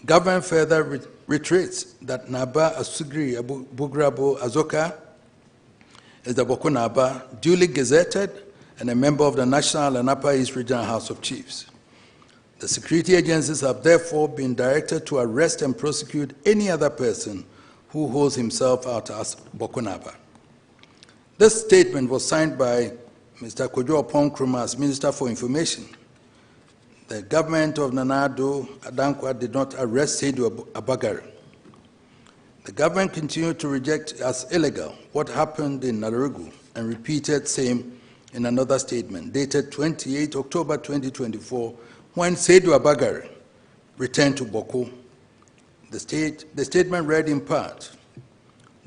Government further reiterates that Naba Asugri Bugrabo Azoka is the Bokunaba, duly gazetted and a member of the National and Upper East Regional House of Chiefs. The security agencies have therefore been directed to arrest and prosecute any other person who holds himself out as Bokunaba. This statement was signed by Mr. Kojo Opon Nkrumah as Minister for Information. The government of Nana Addo Dankwa did not arrest Seydou Abagari. The government continued to reject as illegal what happened in Nalarugu and repeated same in another statement dated 28 October 2024 when Seydou Abagari returned to Bawku. The statement read in part,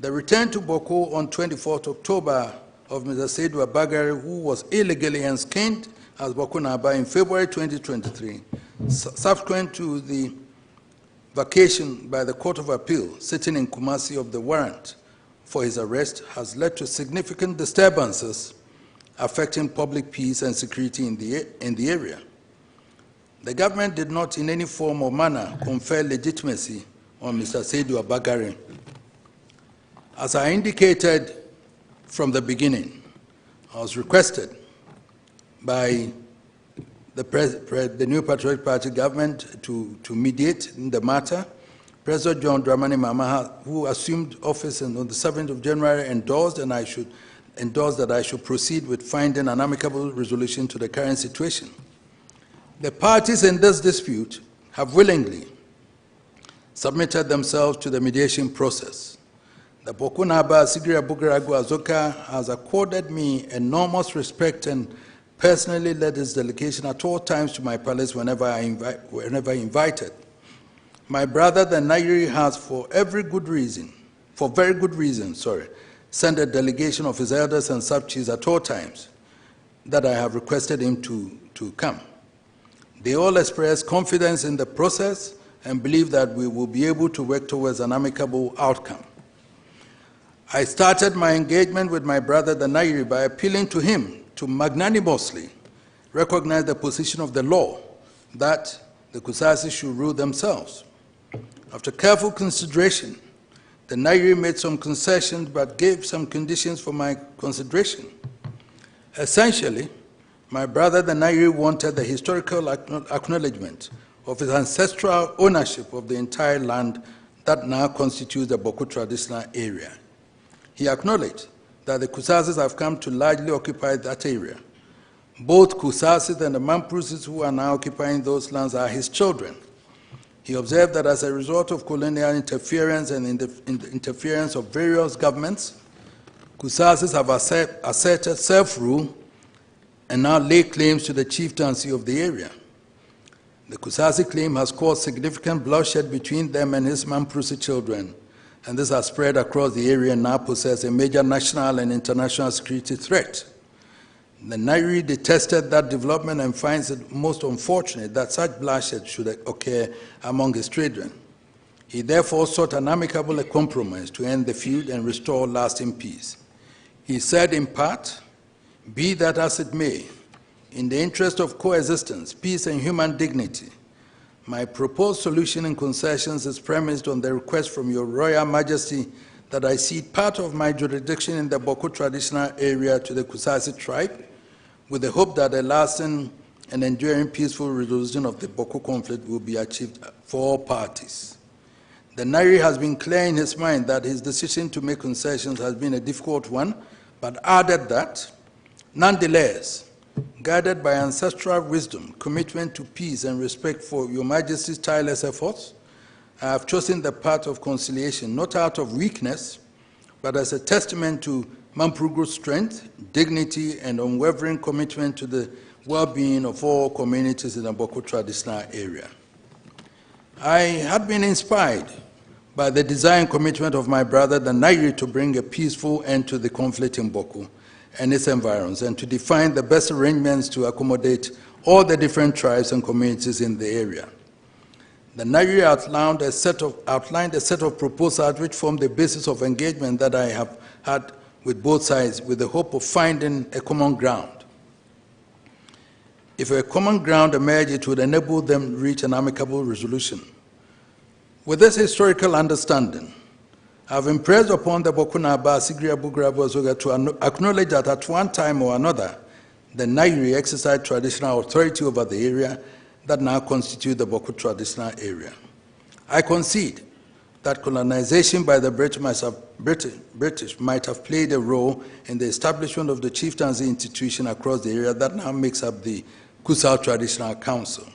the return to Bawku on 24th October of Mr. Seydou Abagari, who was illegally enskinned as Bokunaba in February 2023, subsequent to the vacation by the Court of Appeal sitting in Kumasi of the warrant for his arrest, has led to significant disturbances affecting public peace and security in the area. The government did not in any form or manner confer legitimacy on Mr. Seydou Abagari. As I indicated from the beginning, I was requested by the New Patriotic Party government to mediate in the matter. President John Dramani Mahama, who assumed office on the 7th of January, endorsed that I should proceed with finding an amicable resolution to the current situation. The parties in this dispute have willingly submitted themselves to the mediation process. The Bokunaba Sigri Abugaragu Azoka has accorded me enormous respect and personally led his delegation at all times to my palace whenever invited. My brother, the Nairi, has for very good reason, sent a delegation of his elders and sub-chiefs at all times that I have requested him to come. They all express confidence in the process and believe that we will be able to work towards an amicable outcome. I started my engagement with my brother, the Nairi, by appealing to him to magnanimously recognize the position of the law that the Kusasi should rule themselves. After careful consideration, the Nairi made some concessions but gave some conditions for my consideration. Essentially, my brother, the Nairi, wanted the historical acknowledgement of his ancestral ownership of the entire land that now constitutes the Bawku traditional area. He acknowledged that the Kusasis have come to largely occupy that area. Both Kusasis and the Mamprusis who are now occupying those lands are his children. He observed that as a result of colonial interference and in the interference of various governments, Kusasis have asserted self-rule and now lay claims to the chieftaincy of the area. The Kusasi claim has caused significant bloodshed between them and his Mamprusi children, and this has spread across the area and now poses a major national and international security threat. The Nairi detested that development and finds it most unfortunate that such bloodshed should occur among his children. He therefore sought an amicable compromise to end the feud and restore lasting peace. He said in part, "Be that as it may, in the interest of coexistence, peace and human dignity, My proposed solution in concessions is premised on the request from Your Royal Majesty that I cede part of my jurisdiction in the Bawku traditional area to the Kusasi tribe, with the hope that a lasting and enduring peaceful resolution of the Bawku conflict will be achieved for all parties. The Nairi has been clear in his mind that his decision to make concessions has been a difficult one, but added that, nonetheless, guided by ancestral wisdom, commitment to peace, and respect for Your Majesty's tireless efforts, I have chosen the path of conciliation, not out of weakness, but as a testament to Mampurugu's strength, dignity, and unwavering commitment to the well-being of all communities in the Bawku traditional area. I had been inspired by the desire and commitment of my brother, the Nairi, to bring a peaceful end to the conflict in Bawku and its environs, and to define the best arrangements to accommodate all the different tribes and communities in the area. The Nairi outlined a set of proposals which form the basis of engagement that I have had with both sides, with the hope of finding a common ground. If a common ground emerges, it would enable them to reach an amicable resolution. With this historical understanding, I have impressed upon the Bokunaba, Sigria Bugrabu Azoga to acknowledge that at one time or another, the Nairi exercised traditional authority over the area that now constitute the Bawku traditional area. I concede that colonization by the British might have played a role in the establishment of the chieftaincy institution across the area that now makes up the Kusal Traditional Council.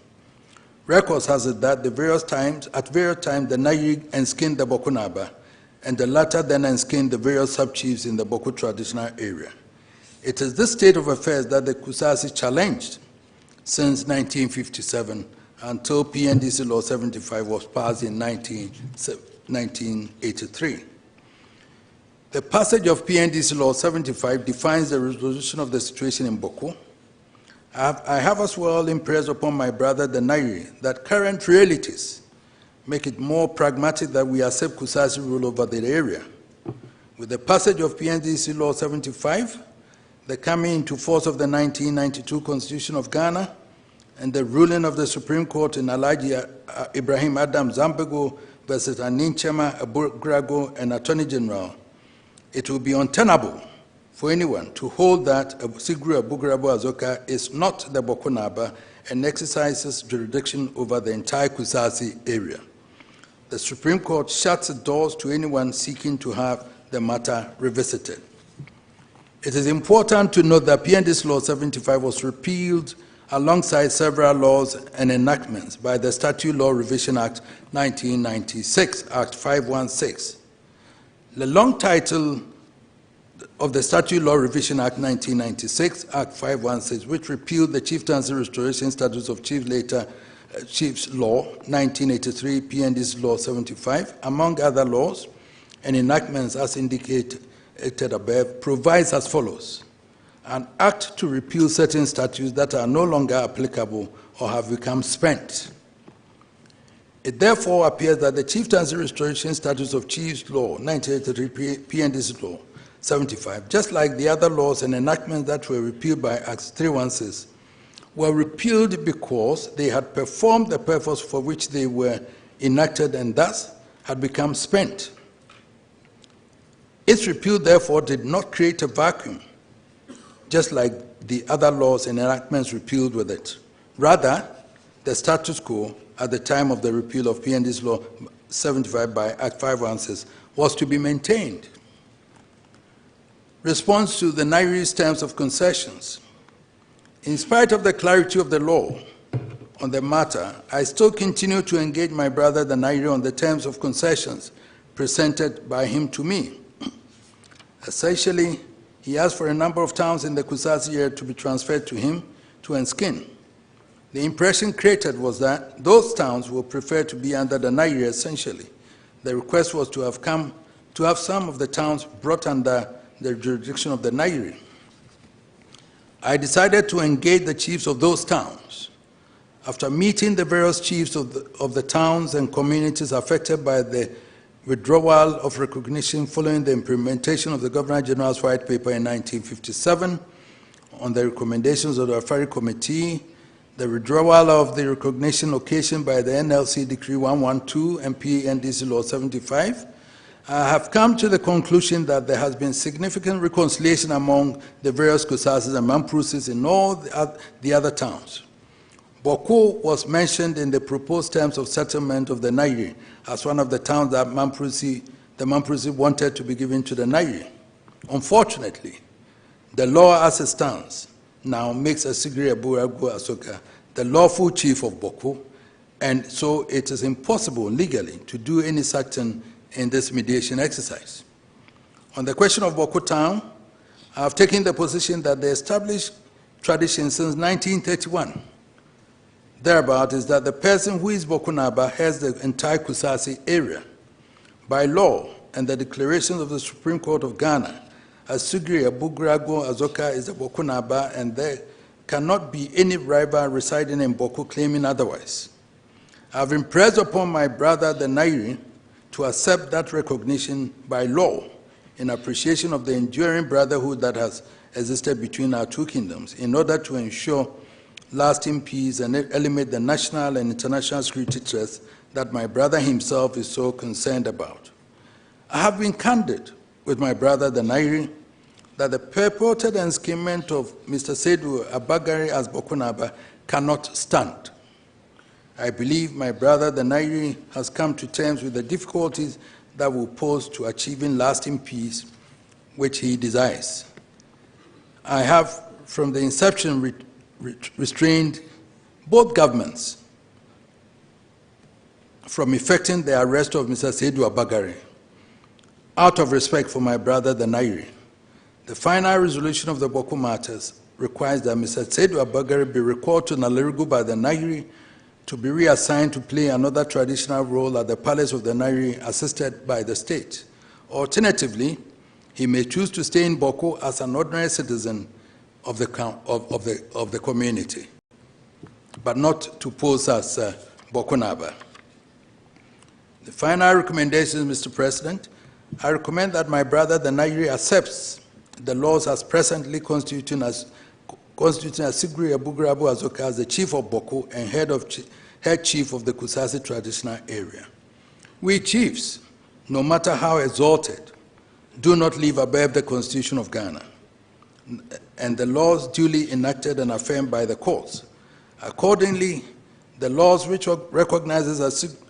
Records has it that at various times, the Nairi enskinned the Bokunaba, and the latter then enskinned the various sub-chiefs in the Bawku traditional area. It is this state of affairs that the Kusasi challenged since 1957 until PNDC Law 75 was passed in 1983. The passage of PNDC Law 75 defines the resolution of the situation in Bawku. I have as well impressed upon my brother, the Nairi, that current realities make it more pragmatic that we accept Kusasi rule over the area. With the passage of PNDC Law 75, the coming into force of the 1992 Constitution of Ghana, and the ruling of the Supreme Court in Alhaji Ibrahim Adam Zambego versus Aninchema Abugrago and Attorney General, it will be untenable for anyone to hold that Sigru Abugrabo Azoka is not the Bokunaba and exercises jurisdiction over the entire Kusasi area. The Supreme Court shuts its doors to anyone seeking to have the matter revisited. It is important to note that PNDC Law 75 was repealed alongside several laws and enactments by the Statute Law Revision Act 1996, Act 516. The long title of the Statute Law Revision Act 1996, Act 516, which repealed the Chieftaincy Restoration Statutes of Chiefs Law 1983, PNDC Law 75, among other laws and enactments as indicated above, provides as follows: an act to repeal certain statutes that are no longer applicable or have become spent. It therefore appears that the Chieftaincy Restoration Statutes of Chiefs Law 1983, PNDC Law 75, just like the other laws and enactments that were repealed by Act 316, were repealed because they had performed the purpose for which they were enacted and thus had become spent. Its repeal, therefore, did not create a vacuum, just like the other laws and enactments repealed with it. Rather, the status quo at the time of the repeal of PNDC Law 75 by Act 516 was to be maintained. Response to the Nairi's terms of concessions. In spite of the clarity of the law on the matter, I still continue to engage my brother, the Nairi, on the terms of concessions presented by him to me. Essentially, he asked for a number of towns in the Kusasi area to be transferred to him to enskin. The impression created was that those towns were preferred to be under the Nairi essentially. The request was to have some of the towns brought under the jurisdiction of the Nairi. I decided to engage the chiefs of those towns. After meeting the various chiefs of the towns and communities affected by the withdrawal of recognition following the implementation of the Governor General's White Paper in 1957, on the recommendations of the Afari Committee, the withdrawal of the recognition occasioned by the NLC Decree 112 and PNDC Law 75, I have come to the conclusion that there has been significant reconciliation among the various Kusasis and Mamprusis in all the other towns. Bawku was mentioned in the proposed terms of settlement of the Nairi as one of the towns that the Mamprusi wanted to be given to the Nairi. Unfortunately, the law as it stands now makes Asigri Aburagu Asoka the lawful chief of Bawku, and so it is impossible legally to do any such thing in this mediation exercise. On the question of Bawku town, I have taken the position that the established tradition since 1931 thereabout is that the person who is Bawku Naba has the entire Kusasi area. By law and the declarations of the Supreme Court of Ghana, Asugri Abugrago Azoka is a Bawku Naba, and there cannot be any rival residing in Bawku claiming otherwise. I have impressed upon my brother the Nairi to accept that recognition by law in appreciation of the enduring brotherhood that has existed between our two kingdoms in order to ensure lasting peace and eliminate the national and international security threats that my brother himself is so concerned about. I have been candid with my brother the Nairi that the purported enskinment of Mr. Seydou Abagari as Bawku Naba cannot stand. I believe my brother the Nairi has come to terms with the difficulties that will pose to achieving lasting peace, which he desires. I have, from the inception, restrained both governments from effecting the arrest of Mr. Seydou Abagari out of respect for my brother the Nairi. The final resolution of the Bawku matters requires that Mr. Seydou Abagari be recalled to Nalerigu by the Nairi to be reassigned to play another traditional role at the palace of the Nairi assisted by the state. Alternatively, he may choose to stay in Bawku as an ordinary citizen of the community, but not to pose as Bawku Naba. The final recommendation, Mr. President, I recommend that my brother the Nairi accepts the laws as presently constituting Asigri Abugrabu Azoka as the chief of Bawku and head chief of the Kusasi traditional area. We chiefs, no matter how exalted, do not live above the Constitution of Ghana and the laws duly enacted and affirmed by the courts. Accordingly, the laws which recognizes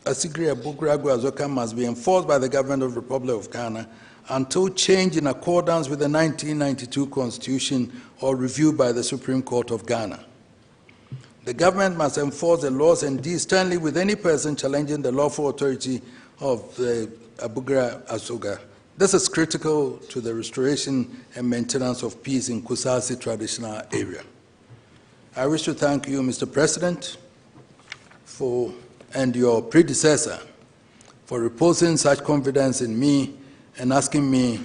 Asigri Abugrabu Azoka must be enforced by the government of the Republic of Ghana until change in accordance with the 1992 Constitution or reviewed by the Supreme Court of Ghana. The government must enforce the laws and deal sternly with any person challenging the lawful authority of the Abugra Azoka. This is critical to the restoration and maintenance of peace in Kusasi traditional area. I wish to thank you, Mr. President, and your predecessor for reposing such confidence in me and tasking me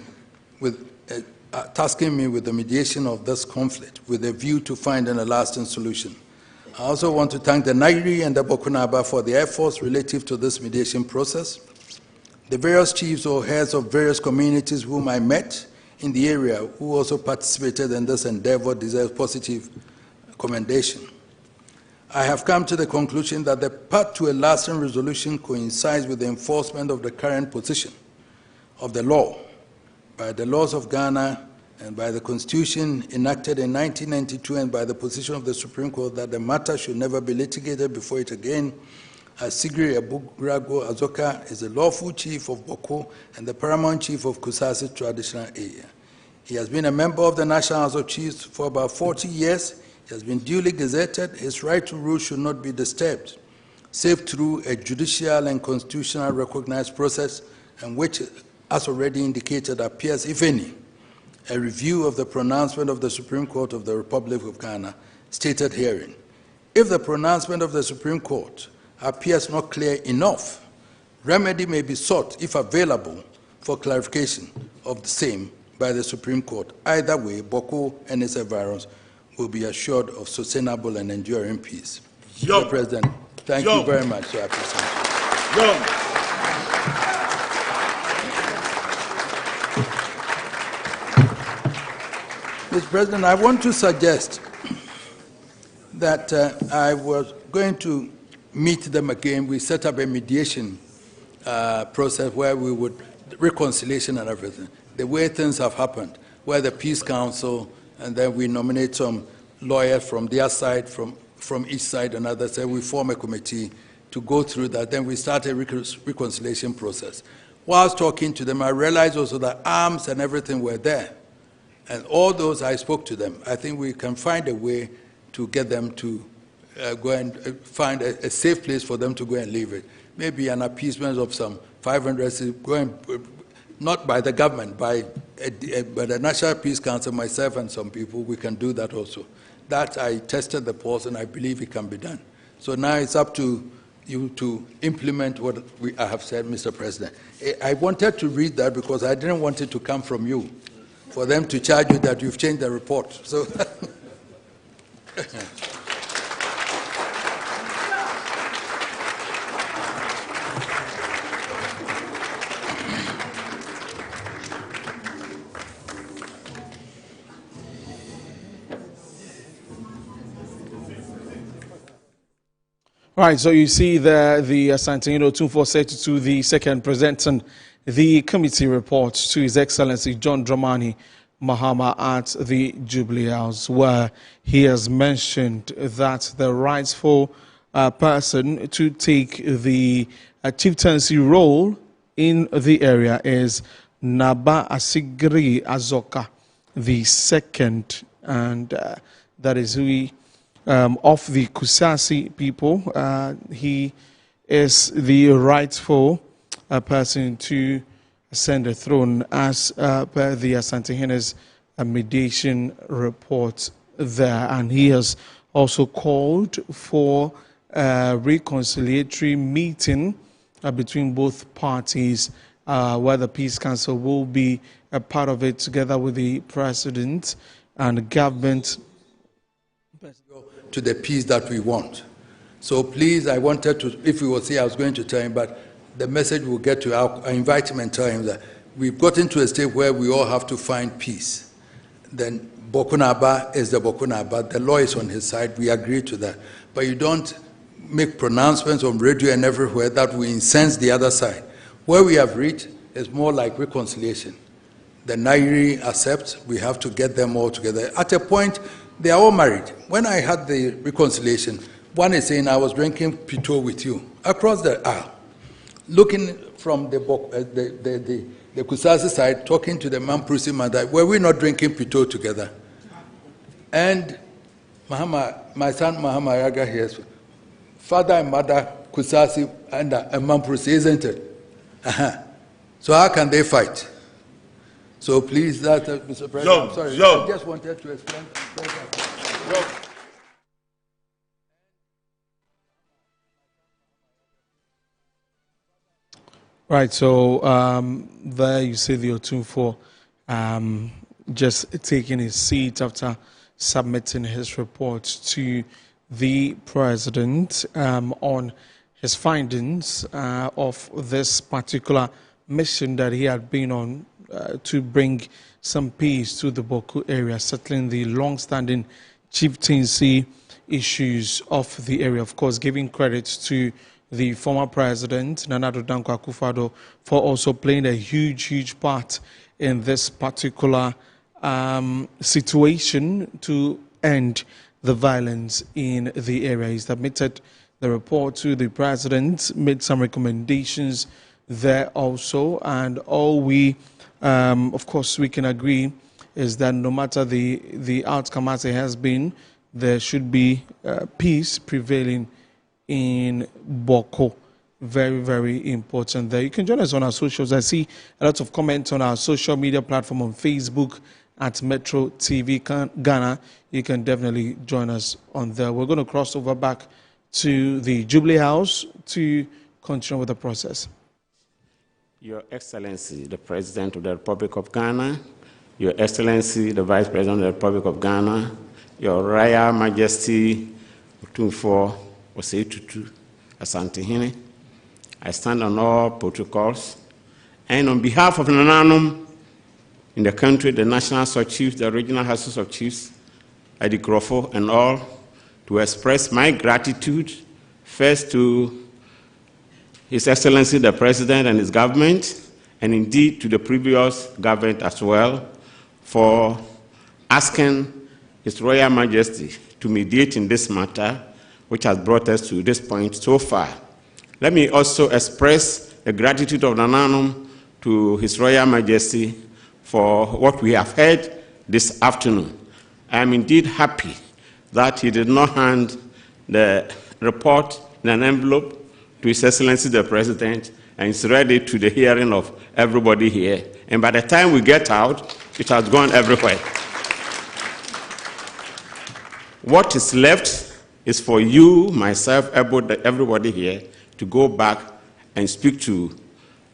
with the mediation of this conflict with a view to finding a lasting solution. I also want to thank the Nairi and the Bawku Naba for their efforts relative to this mediation process. The various chiefs or heads of various communities whom I met in the area who also participated in this endeavor deserve positive commendation. I have come to the conclusion that the path to a lasting resolution coincides with the enforcement of the current position of the law by the laws of Ghana and by the Constitution enacted in 1992 and by the position of the Supreme Court that the matter should never be litigated before it again. Asigri Abugrago Azoka is the lawful chief of Bawku and the paramount chief of Kusasi traditional area. He has been a member of the National House of Chiefs for about 40 years. He has been duly gazetted. His right to rule should not be disturbed, save through a judicial and constitutional recognized process, and which, as already indicated, appears, if any, a review of the pronouncement of the Supreme Court of the Republic of Ghana stated herein. If the pronouncement of the Supreme Court appears not clear enough, remedy may be sought, if available, for clarification of the same by the Supreme Court. Either way, Bawku and its environs will be assured of sustainable and enduring peace. Mr. President, thank you very much. So I appreciate it. Mr. President, I want to suggest that I was going to meet them again. We set up a mediation process where we would, reconciliation and everything. The way things have happened, where the Peace Council, and then we nominate some lawyers from their side, from each side and others, and we form a committee to go through that. Then we start a reconciliation process. Whilst talking to them, I realized also that arms and everything were there. And all those, I spoke to them. I think we can find a way to get them to go and find a safe place for them to go and leave it. Maybe an appeasement of some 500, going, not by the government, by the National Peace Council, myself and some people, we can do that also. That I tested the pulse and I believe it can be done. So now it's up to you to implement what I have said, Mr. President. I wanted to read that because I didn't want it to come from you, for them to charge you that you've changed the report. So. Right, so you see the Asantehene-Led said to the second presenting the committee report to His Excellency John Dramani Mahama at the Jubilee House, where he has mentioned that the rightful person to take the chieftaincy role in the area is Naba Asigri Azoka the second, and that is who of the Kusasi people. He is the rightful person to ascend the throne as per the Asantehene's mediation report there. And he has also called for a reconciliatory meeting between both parties, where the Peace Council will be a part of it together with the President and the government. To the peace that we want. So please, I wanted to, if he was here, I was going to tell him, but the message will get to him. I invite him and tell him that we've gotten to a state where we all have to find peace. Then Bawku Naba is the Bawku Naba. The law is on his side. We agree to that. But you don't make pronouncements on radio and everywhere that will incense the other side. Where we have reached is more like reconciliation. The Nairi accept, we have to get them all together. At a point, they are all married. When I had the reconciliation, one is saying, I was drinking pito with you across the aisle, looking from the Kusasi side, talking to the Mamprusi mother, were we not drinking pito together? And Mahama, my son Mahama Yaga here, father and mother Kusasi and Mamprusi, isn't it? So how can they fight? So please, that, Mr. President, I'm sorry, I just wanted to explain. Right, so there you see the Otunfo just taking his seat after submitting his report to the President on his findings of this particular mission that he had been on to bring some peace to the Bawku area, settling the long-standing chieftaincy issues of the area. Of course, giving credit to the former president, Nana Addo Dankwa Akufo-Addo, for also playing a huge part in this particular situation to end the violence in the area. He submitted the report to the president, made some recommendations there also, and all we of course, we can agree is that no matter the outcome as it has been, there should be peace prevailing in Bawku. Very, very important there. You can join us on our socials. I see a lot of comments on our social media platform on Facebook at Metro TV Ghana. You can definitely join us on there. We're going to cross over back to the Jubilee House to continue with the process. Your Excellency, the President of the Republic of Ghana, Your Excellency, the Vice President of the Republic of Ghana, Your Royal Majesty, Otunfo Osei-Tutu, Asantehene, I stand on all protocols, and on behalf of Nananum in the country, the National Sub Chiefs, the Regional Houses of Chiefs, Adi Grofo, and all, to express my gratitude first to His Excellency the President and his government, and indeed to the previous government as well, for asking His Royal Majesty to mediate in this matter, which has brought us to this point so far. Let me also express the gratitude of Nananum to His Royal Majesty for what we have heard this afternoon. I am indeed happy that he did not hand the report in an envelope to His Excellency the President and is ready to the hearing of everybody here. And by the time we get out, it has gone everywhere. What is left is for you, myself, everybody here to go back and speak to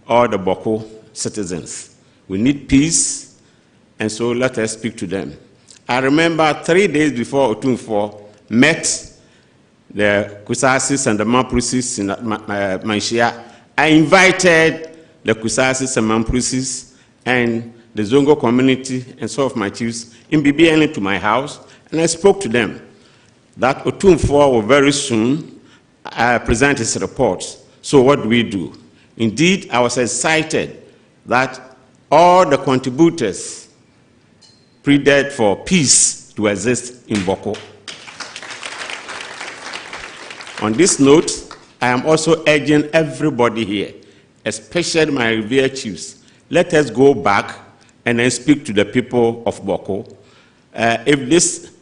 all the Bawku citizens. We need peace, and so let us speak to them. I remember 3 days before Otumfuo met the Kusasis and the Mamprusis in Manshia, I invited the Kusasis and Mamprusis and the Zongo community and some of my chiefs in BBN to my house, and I spoke to them that Otumfuo will very soon present his report. So what do we do? Indeed, I was excited that all the contributors pleaded for peace to exist in Bawku. On this note, I am also urging everybody here, especially my revered chiefs, let us go back and then speak to the people of Bawku. If this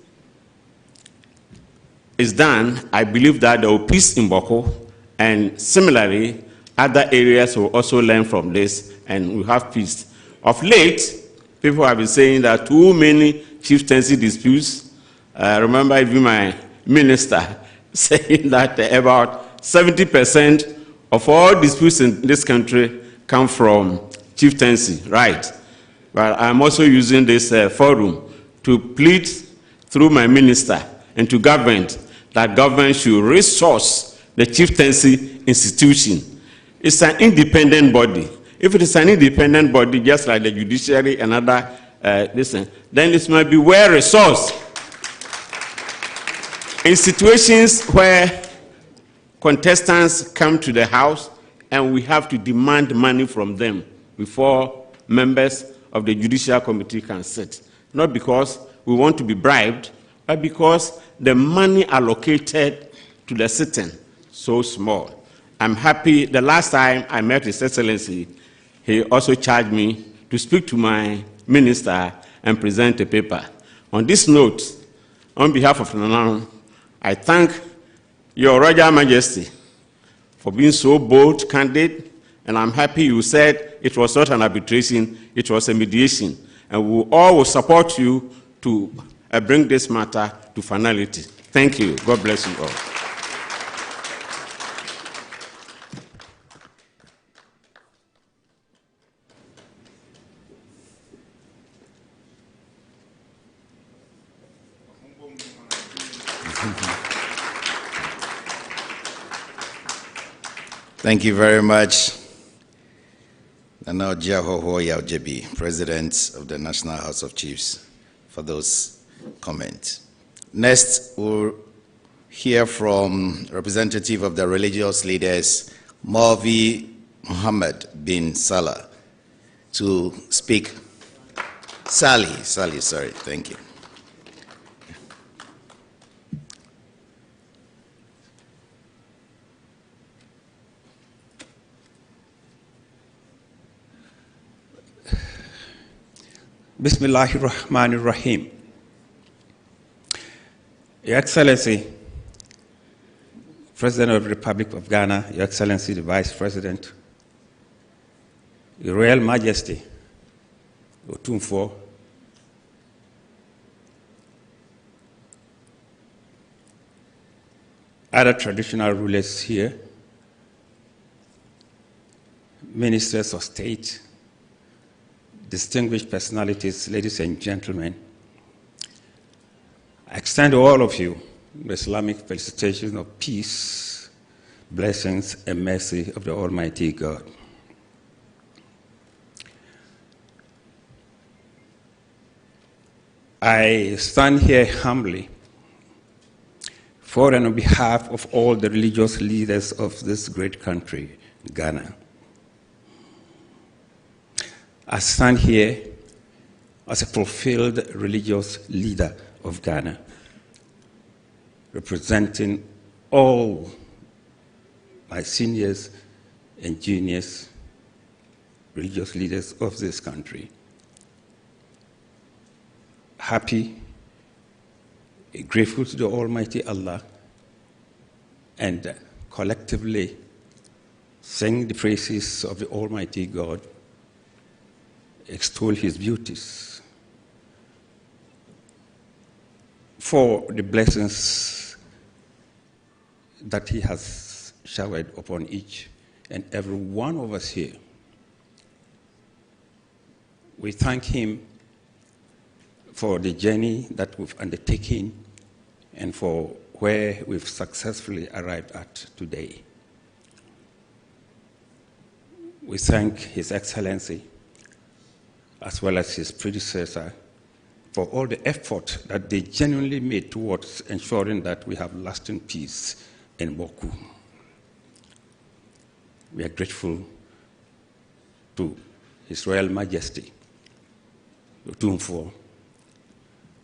is done, I believe that there will be peace in Bawku, and similarly, other areas will also learn from this, and we have peace. Of late, people have been saying that too many chieftaincy disputes. Remember even my minister saying that about 70% of all disputes in this country come from chieftaincy, right? But I'm also using this forum to plead through my minister and to government that government should resource the chieftaincy institution. It's an independent body. If it is an independent body, just like the judiciary and other, then it might be well resourced. In situations where contestants come to the house and we have to demand money from them before members of the Judicial Committee can sit, not because we want to be bribed, but because the money allocated to the sitting so small. I'm happy. The last time I met His Excellency, he also charged me to speak to my minister and present a paper. On this note, on behalf of Nananum, I thank Your Royal Majesty for being so bold, candid, and I'm happy you said it was not an arbitration, it was a mediation. And we all will support you to bring this matter to finality. Thank you. God bless you all. Thank you very much, Nana Ojiahoho Yaojebi, President of the National House of Chiefs, for those comments. Next, we'll hear from representative of the religious leaders, Maulvi Muhammad bin Salah, to speak. Sally, sorry, thank you. Bismillahirrahmanirrahim. Your Excellency, President of the Republic of Ghana, Your Excellency, the Vice President, Your Royal Majesty, Otumfuo, other traditional rulers here, ministers of state, distinguished personalities, ladies and gentlemen, I extend to all of you the Islamic felicitations of peace, blessings, and mercy of the Almighty God. I stand here humbly for and on behalf of all the religious leaders of this great country, Ghana. I stand here as a fulfilled religious leader of Ghana, representing all my seniors and juniors, religious leaders of this country. Happy, grateful to the Almighty Allah, and collectively sing the praises of the Almighty God, extol His beauties, for the blessings that He has showered upon each and every one of us here. We thank Him for the journey that we've undertaken and for where we've successfully arrived at today. We thank His Excellency as well as his predecessor for all the effort that they genuinely made towards ensuring that we have lasting peace in Bawku. We are grateful to His Royal Majesty, Otumfuo,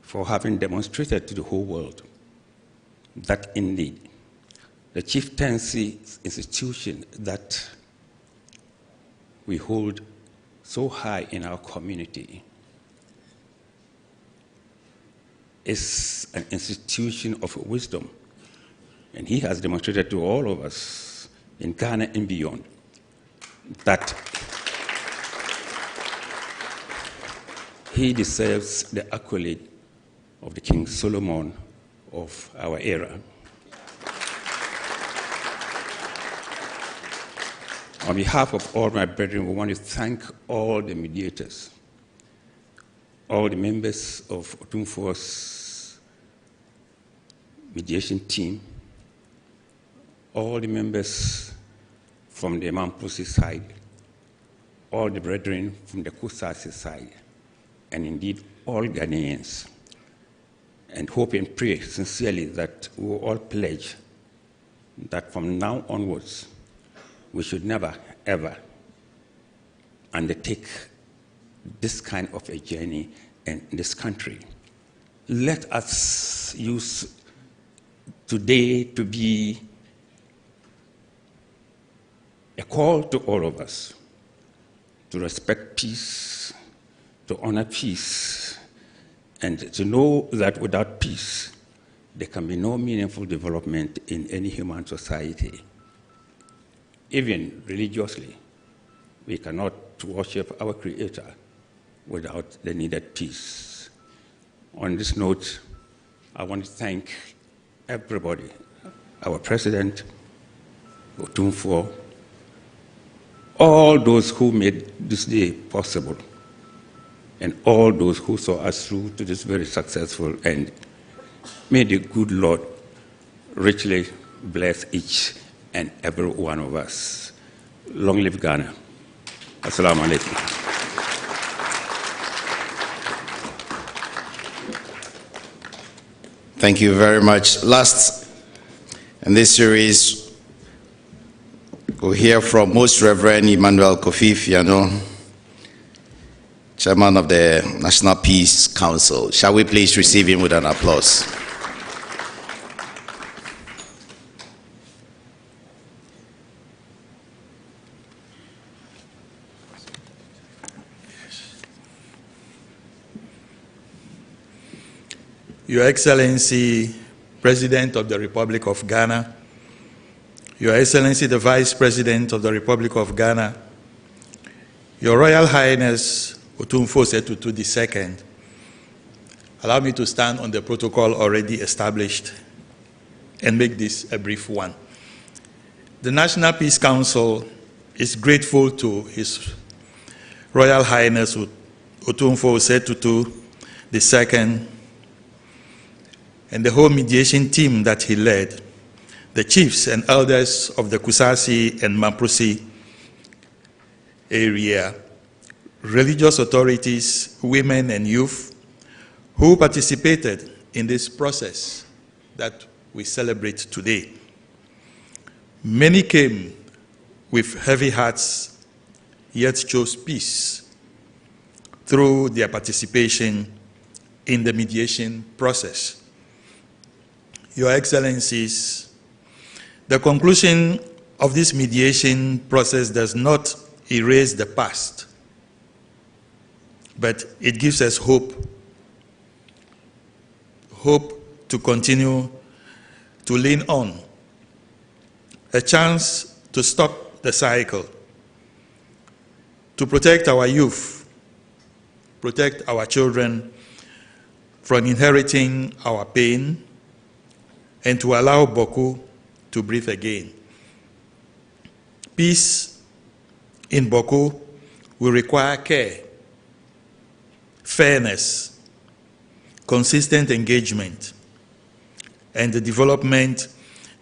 for having demonstrated to the whole world that indeed the chieftaincy institution that we hold so high in our community is an institution of wisdom. And he has demonstrated to all of us in Ghana and beyond that he deserves the accolade of the King Solomon of our era. On behalf of all my brethren, we want to thank all the mediators, all the members of Otumfuo's mediation team, all the members from the Mampusi side, all the brethren from the Kusasi side, and indeed all Ghanaians, and hope and pray sincerely that we will all pledge that from now onwards, we should never, ever undertake this kind of a journey in this country. Let us use today to be a call to all of us to respect peace, to honor peace, and to know that without peace, there can be no meaningful development in any human society. Even religiously, we cannot worship our Creator without the needed peace. On this note, I want to thank everybody, our President, Otumfuo, all those who made this day possible, and all those who saw us through to this very successful end. May the good Lord richly bless each and every one of us. Long live Ghana. Assalamu alaikum. Thank you very much. Last in this series, we'll hear from Most Reverend Emmanuel Kofi Fiano, Chairman of the National Peace Council. Shall we please receive him with an applause? Your Excellency, President of the Republic of Ghana, Your Excellency, the Vice President of the Republic of Ghana, Your Royal Highness Otumfuo Setutu II, allow me to stand on the protocol already established and make this a brief one. The National Peace Council is grateful to His Royal Highness Otumfuo Setutu II and the whole mediation team that he led, the chiefs and elders of the Kusasi and Mampusi area, religious authorities, women and youth who participated in this process that we celebrate today. Many came with heavy hearts, yet chose peace through their participation in the mediation process. Your Excellencies, the conclusion of this mediation process does not erase the past, but it gives us hope to continue to lean on, a chance to stop the cycle, to protect our youth, protect our children from inheriting our pain, and to allow Bawku to breathe again. Peace in Bawku will require care, fairness, consistent engagement, and the development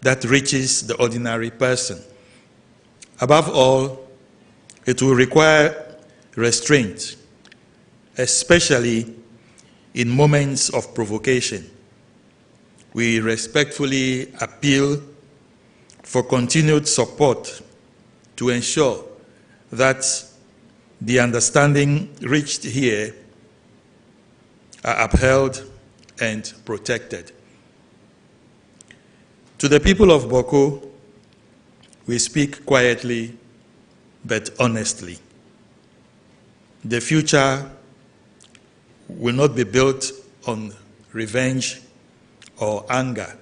that reaches the ordinary person. Above all, it will require restraint, especially in moments of provocation. We respectfully appeal for continued support to ensure that the understanding reached here are upheld and protected. To the people of Bawku, we speak quietly but honestly. The future will not be built on revenge or anger.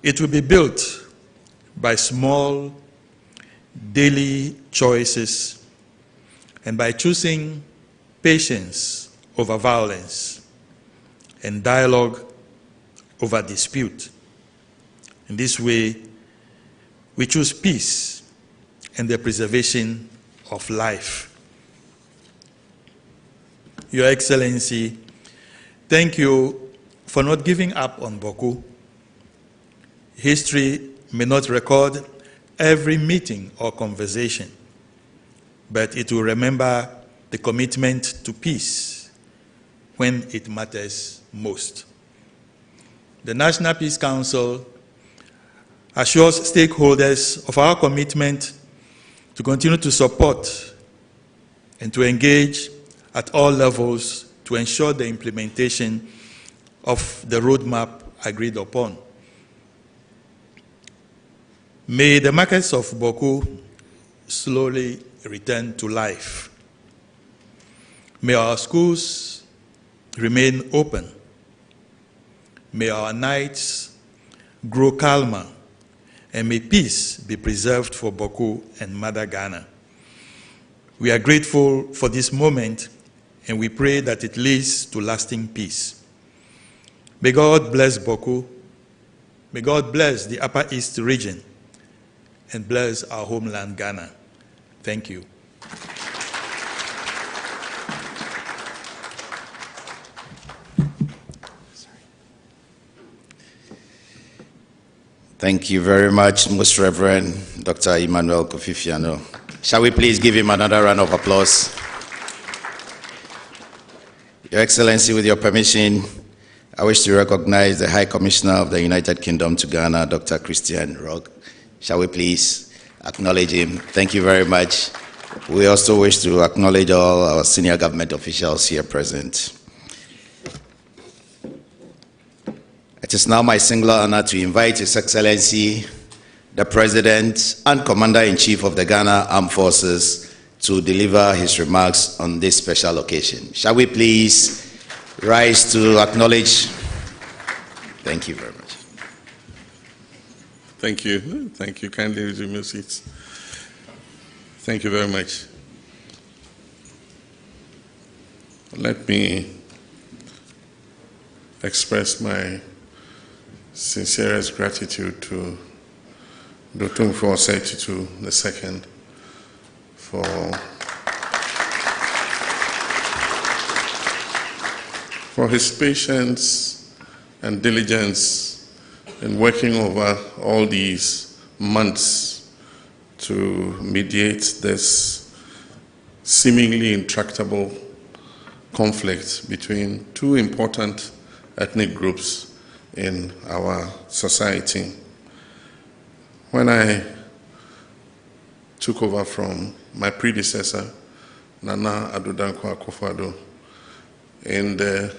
It will be built by small, daily choices and by choosing patience over violence and dialogue over dispute. In this way, we choose peace and the preservation of life. Your Excellency, thank you for not giving up on Bawku. History may not record every meeting or conversation, but it will remember the commitment to peace when it matters most. The National Peace Council assures stakeholders of our commitment to continue to support and to engage at all levels to ensure the implementation of the roadmap agreed upon. May the markets of Bawku slowly return to life. May our schools remain open. May our nights grow calmer, and may peace be preserved for Bawku and Mother Ghana. We are grateful for this moment, and we pray that it leads to lasting peace. May God bless Bawku. May God bless the Upper East region and bless our homeland, Ghana. Thank you. Thank you very much, Most Reverend Dr. Emmanuel Kofi-Fiano. Shall we please give him another round of applause? Your Excellency, with your permission, I wish to recognize the High Commissioner of the United Kingdom to Ghana, Dr. Christian Rogg. Shall we please acknowledge him? Thank you very much. We also wish to acknowledge all our senior government officials here present. It is now my singular honor to invite His Excellency, the President and Commander-in-Chief of the Ghana Armed Forces, to deliver his remarks on this special occasion. Shall we please rise to acknowledge? Thank you very much. Thank you. Thank you. Kindly resume your seats. Thank you very much. Let me express my sincerest gratitude to Dr. Osei II for his patience and diligence in working over all these months to mediate this seemingly intractable conflict between two important ethnic groups in our society. When I took over from my predecessor, Nana Addo Dankwa Akufo-Addo, in the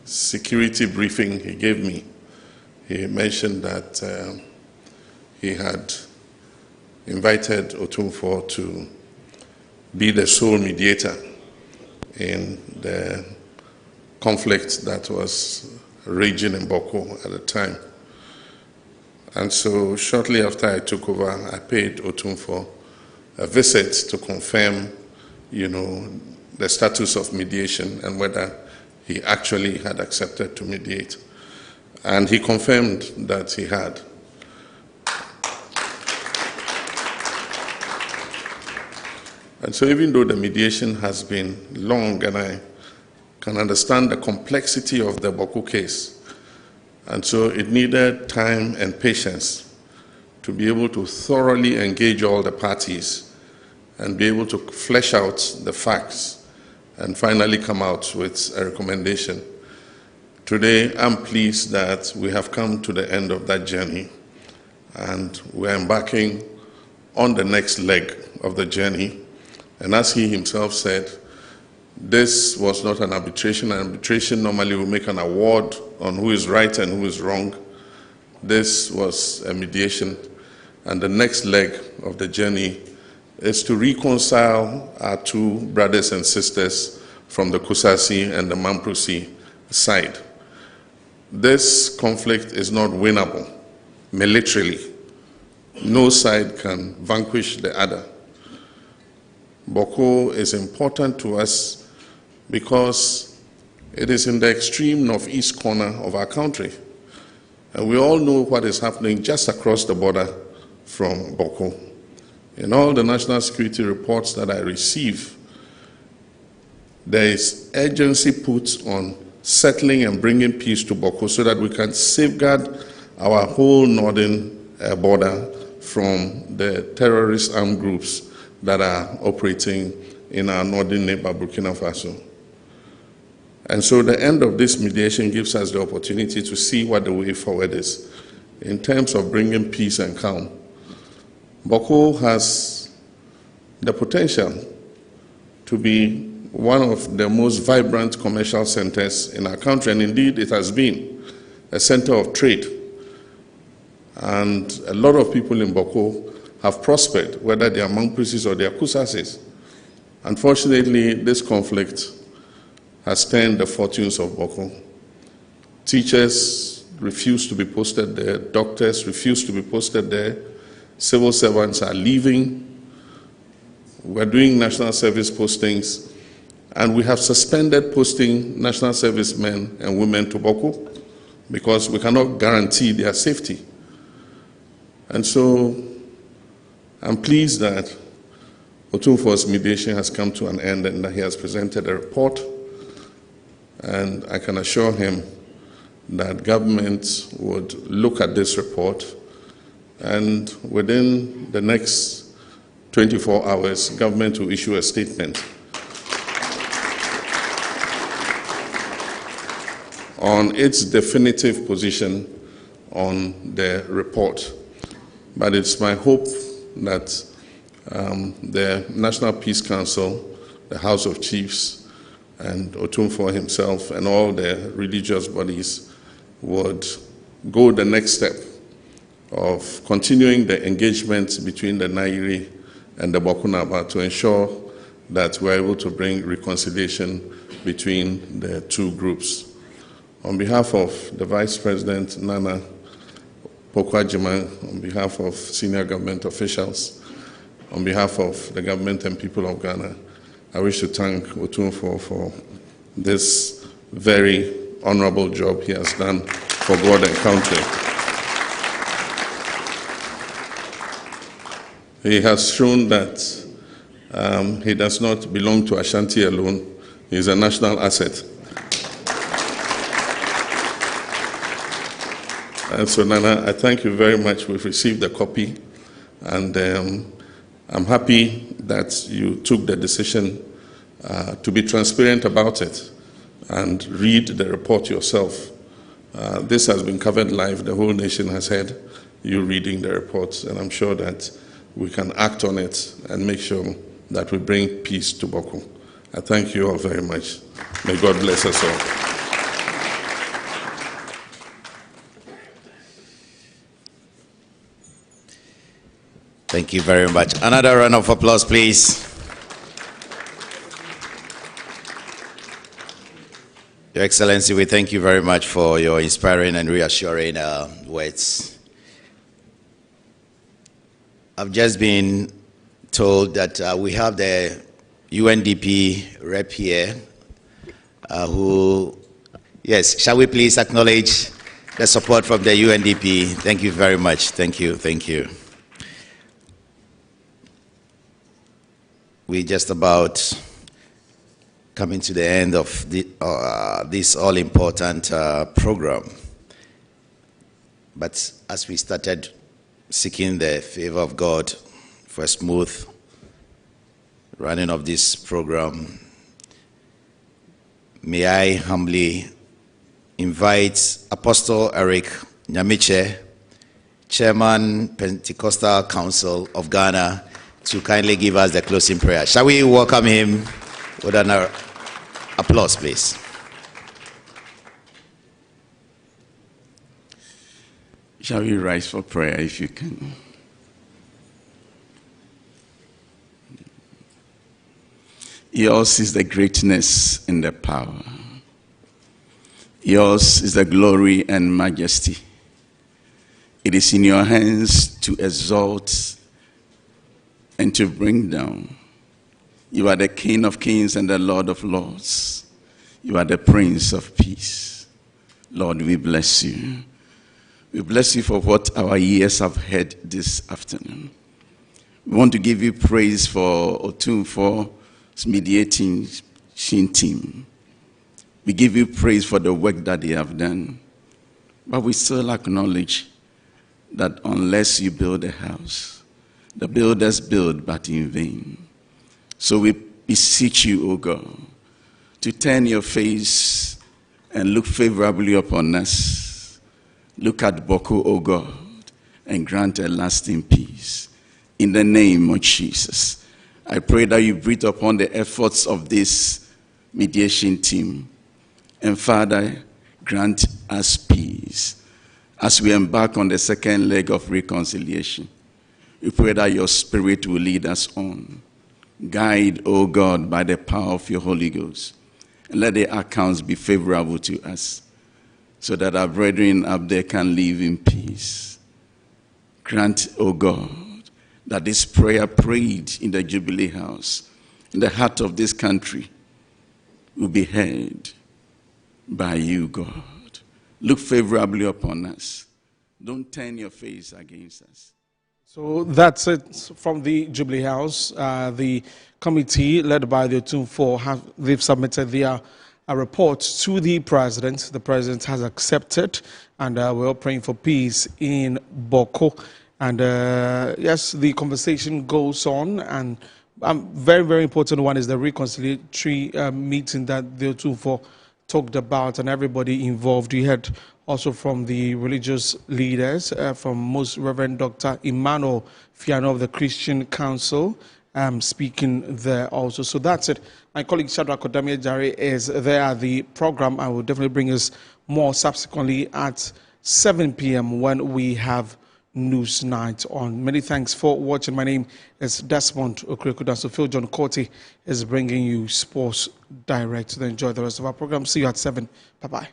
security briefing he gave me, he mentioned that he had invited Otumfuo to be the sole mediator in the conflict that was raging in Bawku at the time. And so shortly after I took over, I paid Otumfuo a visit to confirm, the status of mediation and whether he actually had accepted to mediate. And he confirmed that he had. And so even though the mediation has been long, and I can understand the complexity of the Bawku case, and so it needed time and patience to be able to thoroughly engage all the parties and be able to flesh out the facts and finally come out with a recommendation. Today, I'm pleased that we have come to the end of that journey, and we're embarking on the next leg of the journey. And as he himself said, this was not an arbitration. An arbitration normally will make an award on who is right and who is wrong. This was a mediation. And the next leg of the journey is to reconcile our two brothers and sisters from the Kusasi and the Mamprusi side. This conflict is not winnable militarily. No side can vanquish the other. Bawku is important to us because it is in the extreme northeast corner of our country. And we all know what is happening just across the border from Bawku. In all the national security reports that I receive, there is urgency put on settling and bringing peace to Bawku so that we can safeguard our whole northern border from the terrorist armed groups that are operating in our northern neighbor, Burkina Faso. And so the end of this mediation gives us the opportunity to see what the way forward is in terms of bringing peace and calm. Bawku has the potential to be one of the most vibrant commercial centers in our country, and indeed it has been a center of trade. And a lot of people in Bawku have prospered, whether they are Mamprusis or they are Kusasis. Unfortunately, this conflict has turned the fortunes of Bawku. Teachers refuse to be posted there, doctors refuse to be posted there, civil servants are leaving, we're doing national service postings, and we have suspended posting national servicemen and women to Bawku because we cannot guarantee their safety. And so I'm pleased that Otumfuo's mediation has come to an end and that he has presented a report. And I can assure him that government would look at this report, and within the next 24 hours, government will issue a statement on its definitive position on the report. But it's my hope that the National Peace Council, the House of Chiefs, and Otumfuo himself and all the religious bodies would go the next step of continuing the engagement between the Nairi and the Bawku Naba to ensure that we're able to bring reconciliation between the two groups. On behalf of the Vice President, Nana Pokwajima, on behalf of senior government officials, on behalf of the government and people of Ghana, I wish to thank Otumfuo for this very honorable job he has done for God and country. He has shown that he does not belong to Ashanti alone. He is a national asset. And so, Nana, I thank you very much. We've received a copy, and I'm happy that you took the decision to be transparent about it and read the report yourself. This has been covered live. The whole nation has heard you reading the reports, and I'm sure that we can act on it and make sure that we bring peace to Bawku. I thank you all very much. May God bless us all. Thank you very much. Another round of applause, please. Your Excellency, we thank you very much for your inspiring and reassuring words. I've just been told that we have the UNDP rep here yes, shall we please acknowledge the support from the UNDP? Thank you very much. Thank you. Thank you. We're just about coming to the end of this all-important program. But as we started seeking the favor of God for a smooth running of this program, may I humbly invite Apostle Eric Nyamiche, Chairman, Pentecostal Council of Ghana, to kindly give us the closing prayer. Shall we welcome him with an applause, please? Shall we rise for prayer if you can? Yours is the greatness and the power. Yours is the glory and majesty. It is in your hands to exalt and to bring down. You are the King of kings and the Lord of lords. You are the Prince of peace. Lord, we bless you. We bless you for what our ears have heard this afternoon. We want to give you praise for Otumfo's mediating team. We give you praise for the work that they have done. But we still acknowledge that unless you build a house, the builders build but in vain. So we beseech you, O God, to turn your face and look favorably upon us. Look at Bawku, O God, and grant a lasting peace. In the name of Jesus, I pray that you breathe upon the efforts of this mediation team. And Father, grant us peace as we embark on the second leg of reconciliation. We pray that your Spirit will lead us on. Guide, O God, by the power of your Holy Ghost. And let the accounts be favorable to us, so that our brethren up there can live in peace. Grant, O God, that this prayer prayed in the Jubilee House, in the heart of this country, will be heard by you, God. Look favorably upon us. Don't turn your face against us. So that's it from the Jubilee House. The committee led by the Otumfo, they've submitted their report to the president. The president has accepted, and we're all praying for peace in Bawku. And yes, the conversation goes on, and very, very important one is the reconciliatory meeting that the Otumfo talked about, and everybody involved. We heard also from the religious leaders, from Most Reverend Dr. Emmanuel Fiano of the Christian Council, speaking there also. So that's it. My colleague Shadrach Odamie Jare is there at the program. I will definitely bring us more subsequently at 7 p.m. when we have News Night on. Many thanks for watching. My name is Desmond Okrekudan. So Phil John Cote is bringing you Sports Direct. So enjoy the rest of our program. See you at 7. Bye-bye.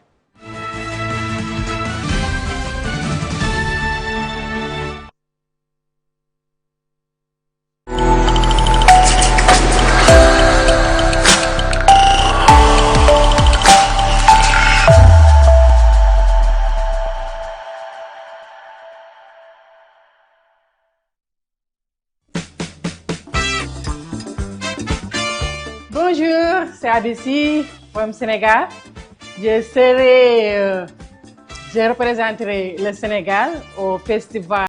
Bonjour, c'est ABC from Sénégal. Je représenterai le Sénégal au festival